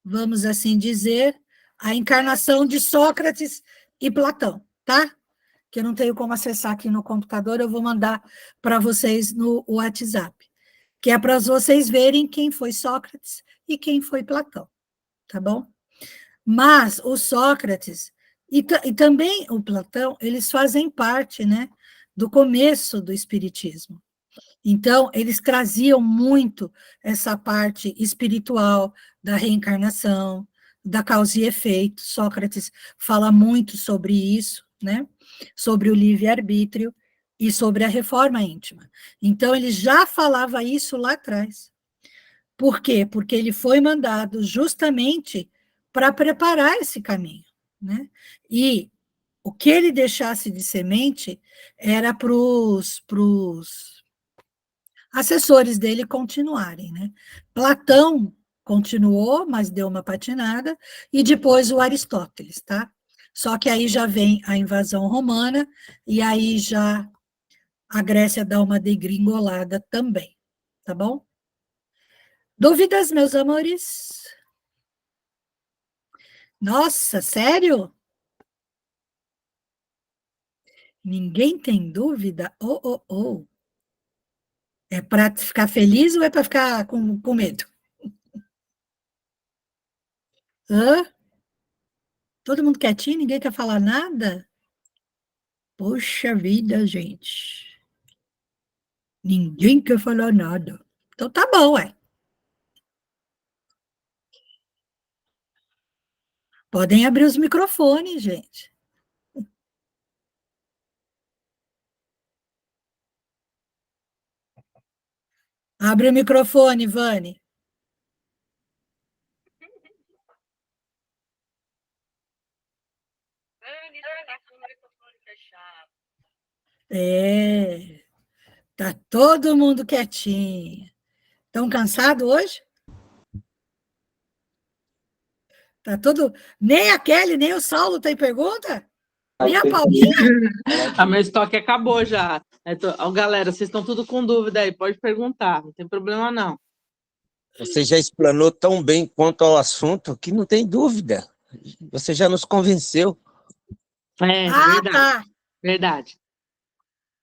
vamos assim dizer, a encarnação de Sócrates e Platão, tá? Que eu não tenho como acessar aqui no computador, eu vou mandar para vocês no WhatsApp, que é para vocês verem quem foi Sócrates e quem foi Platão, tá bom? Mas o Sócrates e também o Platão, eles fazem parte, né, do começo do Espiritismo. Então, eles traziam muito essa parte espiritual da reencarnação, da causa e efeito. Sócrates fala muito sobre isso, né? Sobre o livre-arbítrio e sobre a reforma íntima. Então, ele já falava isso lá atrás. Por quê? Porque ele foi mandado justamente para preparar esse caminho, né? E o que ele deixasse de semente era para os assessores dele continuarem, né? Platão continuou, mas deu uma patinada, e depois o Aristóteles, tá? Só que aí já vem a invasão romana, e aí já a Grécia dá uma degringolada também, tá bom? Dúvidas, meus amores? Nossa, sério? Ninguém tem dúvida? Oh. É para ficar feliz ou é para ficar com medo? Hã? Todo mundo quietinho? Ninguém quer falar nada? Poxa vida, gente. Ninguém quer falar nada. Então tá bom, ué. Podem abrir os microfones, gente. Abre o microfone, Vani. Tá todo mundo quietinho. Estão cansados hoje? Tá todo... Nem a Kelly, nem o Saulo tem pergunta? Nem a Paulinha? A meu estoque acabou já. Galera, vocês estão tudo com dúvida aí, pode perguntar, não tem problema não. Você já explanou tão bem quanto ao assunto que não tem dúvida. Você já nos convenceu. Verdade. Tá.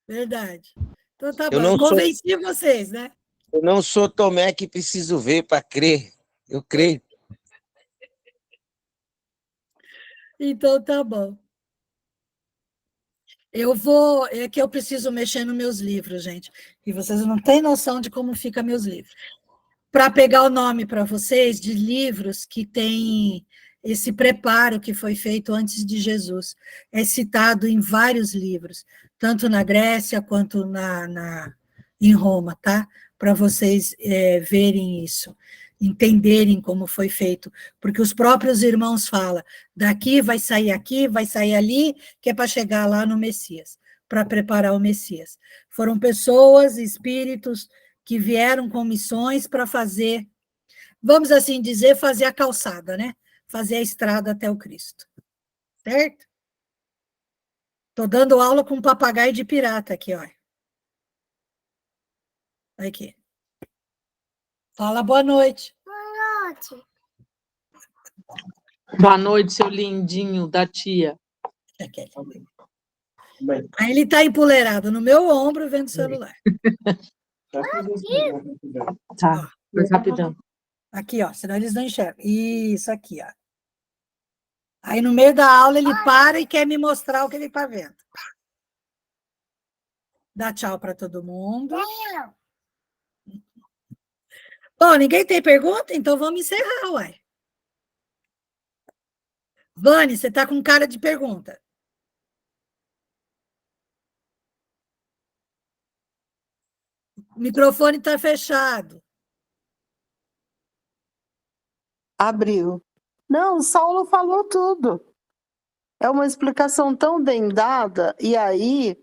Verdade. Então tá bom, eu convenci vocês, né? Eu não sou Tomé que preciso ver para crer. Eu creio. Então tá bom. É que eu preciso mexer nos meus livros, gente. E vocês não têm noção de como ficam meus livros. Para pegar o nome para vocês de livros que têm esse preparo que foi feito antes de Jesus. É citado em vários livros, tanto na Grécia quanto em Roma, tá? Para vocês verem isso, entenderem como foi feito, porque os próprios irmãos falam, daqui, vai sair ali, que é para chegar lá no Messias, para preparar o Messias. Foram pessoas, espíritos, que vieram com missões para fazer, vamos assim dizer, fazer a calçada, né? Fazer a estrada até o Cristo. Certo? Estou dando aula com um papagaio de pirata aqui, olha. Aqui. Fala boa noite. Boa noite. Boa noite, seu lindinho da tia. Aí ele está empoleirado no meu ombro vendo o celular. Tá, mas rapidão. Aqui, ó, senão eles não enxergam. Isso aqui, ó. Aí no meio da aula ele para e quer me mostrar o que ele está vendo. Dá tchau para todo mundo. Bom, ninguém tem pergunta? Então vamos encerrar, uai. Vani, você está com cara de pergunta. O microfone está fechado. Abriu. Não, o Saulo falou tudo. É uma explicação tão bem dada, e aí,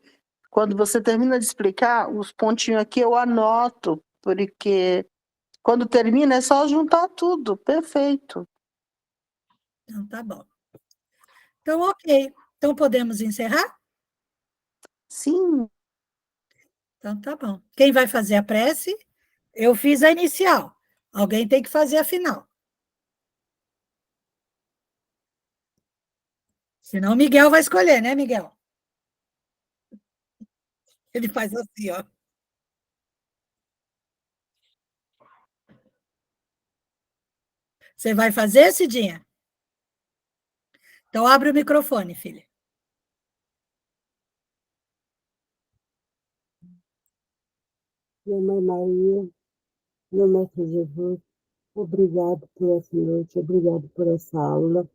quando você termina de explicar, os pontinhos aqui eu anoto, porque quando termina é só juntar tudo. Perfeito. Então, tá bom. Então, ok. Então, podemos encerrar? Sim. Então, tá bom. Quem vai fazer a prece? Eu fiz a inicial. Alguém tem que fazer a final. Senão o Miguel vai escolher, né, Miguel? Ele faz assim, ó. Você vai fazer, Cidinha? Então, abre o microfone, filha. Minha mãe Maria, meu mestre Jesus, obrigado por essa noite, obrigado por essa aula.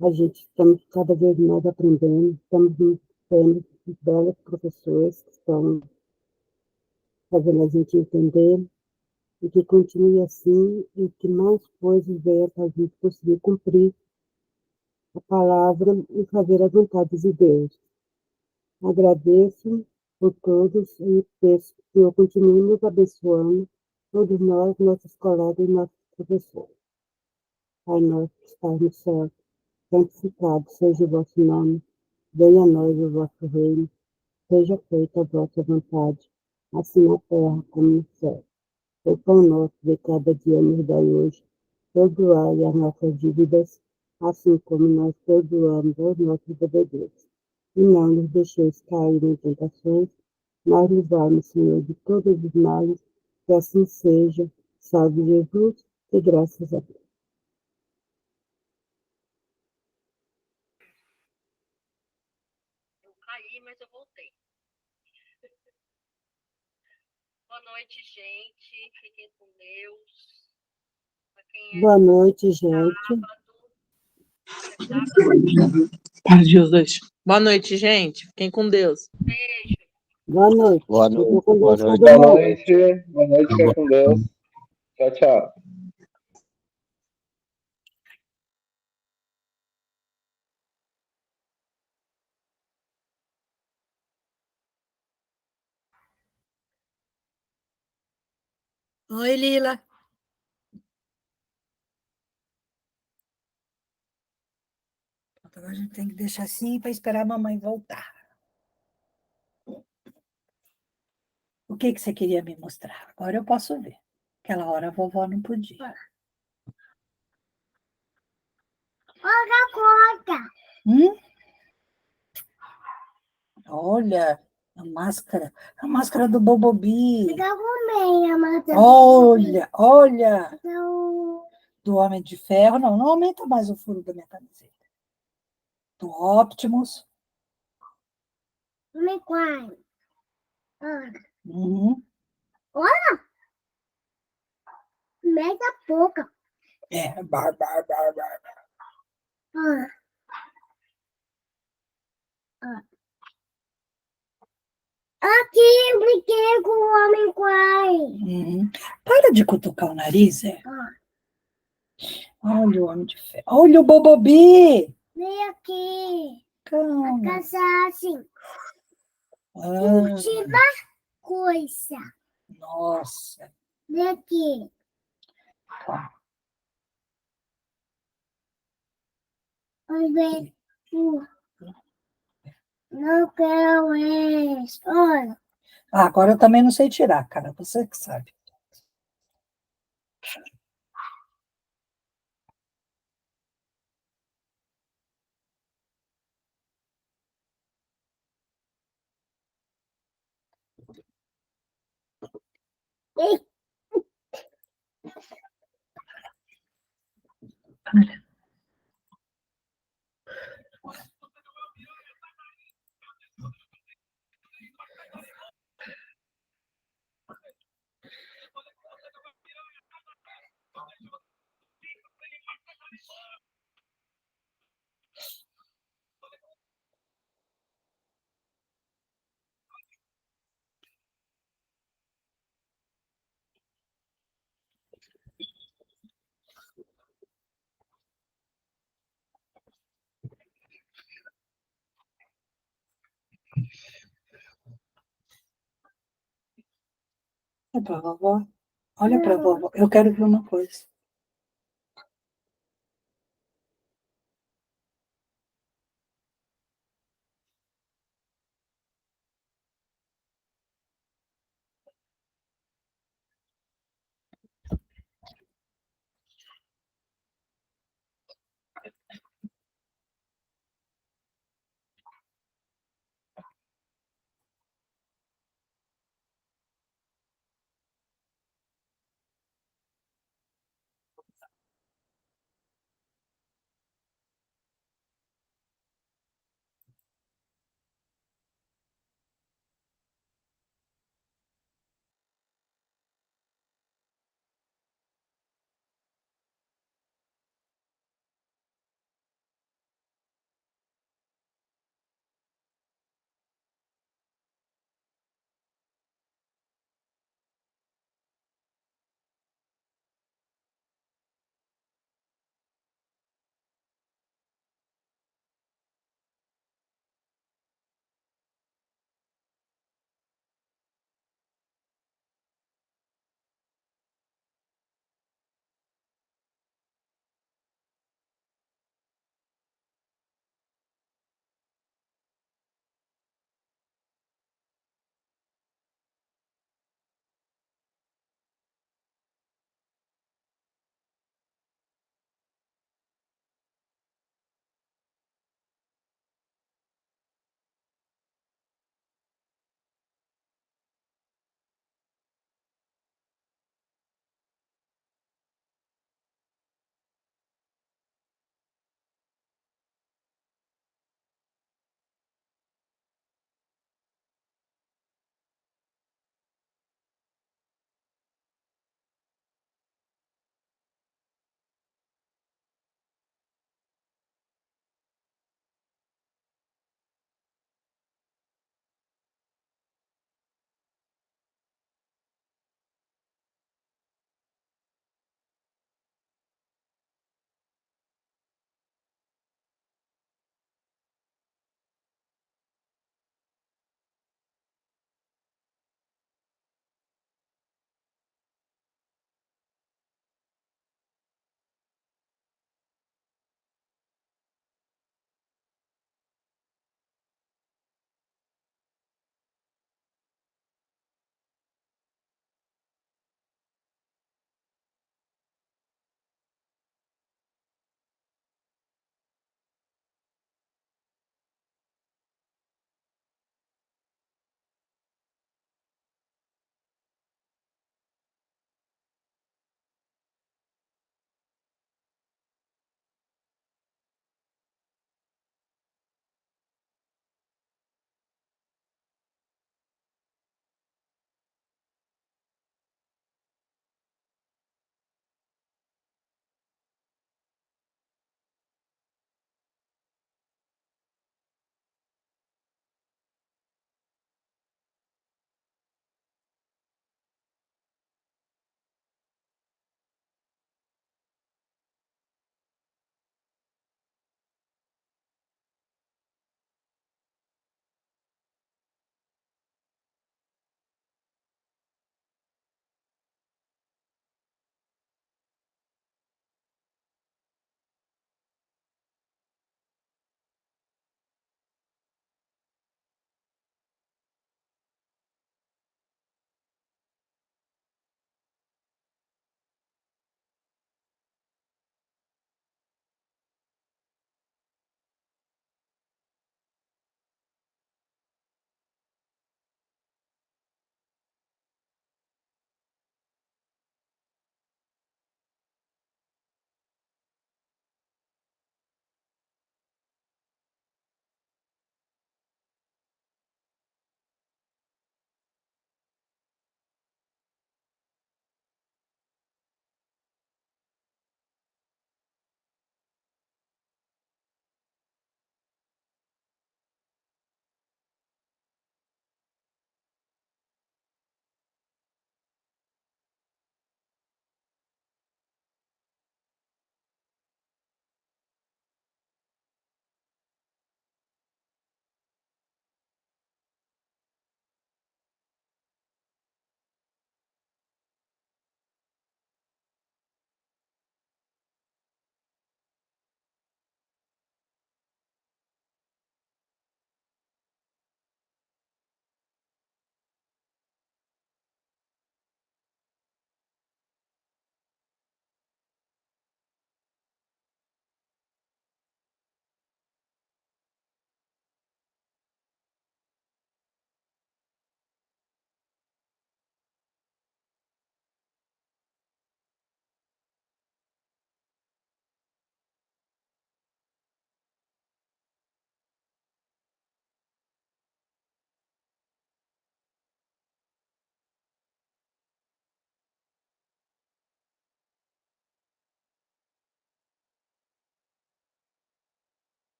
A gente estamos cada vez mais aprendendo, estamos tendo belos professores que estão fazendo a gente entender, e que continue assim, e que mais coisas venham para a gente conseguir cumprir a palavra e fazer a vontade de Deus. Agradeço por todos e peço que o Senhor continue nos abençoando, todos nós, nossos colegas e nossos professores. Pai nosso que estás no céu, santificado seja o vosso nome, venha a nós o vosso reino, seja feita a vossa vontade, assim na terra como no céu. O pão nosso de cada dia nos dai hoje, perdoai as nossas dívidas, assim como nós perdoamos aos nossos devedores. E não nos deixeis cair em tentações, mas livrai-nos, Senhor, de todos os males, que assim seja. Salve Jesus, e graças a Deus. Eu caí, mas eu voltei. Boa noite, gente. Fiquem com Deus. Boa noite, gente. Paz de Deus, dois. Boa noite, gente. Fiquem com Deus. Beijo. Boa noite. Boa noite. Fiquem com Boa Deus, noite. todo Boa mundo. noite. Boa noite, fica com Deus. Tchau, tchau. Oi, Lila. Agora a gente tem que deixar assim para esperar a mamãe voltar. O que você queria me mostrar? Agora eu posso ver. Aquela hora a vovó não podia. Olha a Olha a máscara do Bobobi. Eu arrumei a máscara. Olha, Então, do Homem de Ferro. Não aumenta mais o furo da minha camiseta. Do Optimus. me quai. Olha. Uhum. Olha. Mega pouca. É, Olha. Olha. Aqui eu brinquei com o homem quai. Uhum. Para de cutucar o nariz, é. Olha. Olha o Homem de Ferro. Olha o Bobobi. Vem aqui. Calma. A casa assim. Ah, Última coisa. nossa. Vem aqui. Calma. Vamos ver. Não quero isso. Olha. Ah, agora eu também não sei tirar, cara, você que sabe. Olha. Olha para a vovó. Olha para a vovó. Eu quero ver uma coisa.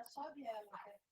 sobe ela.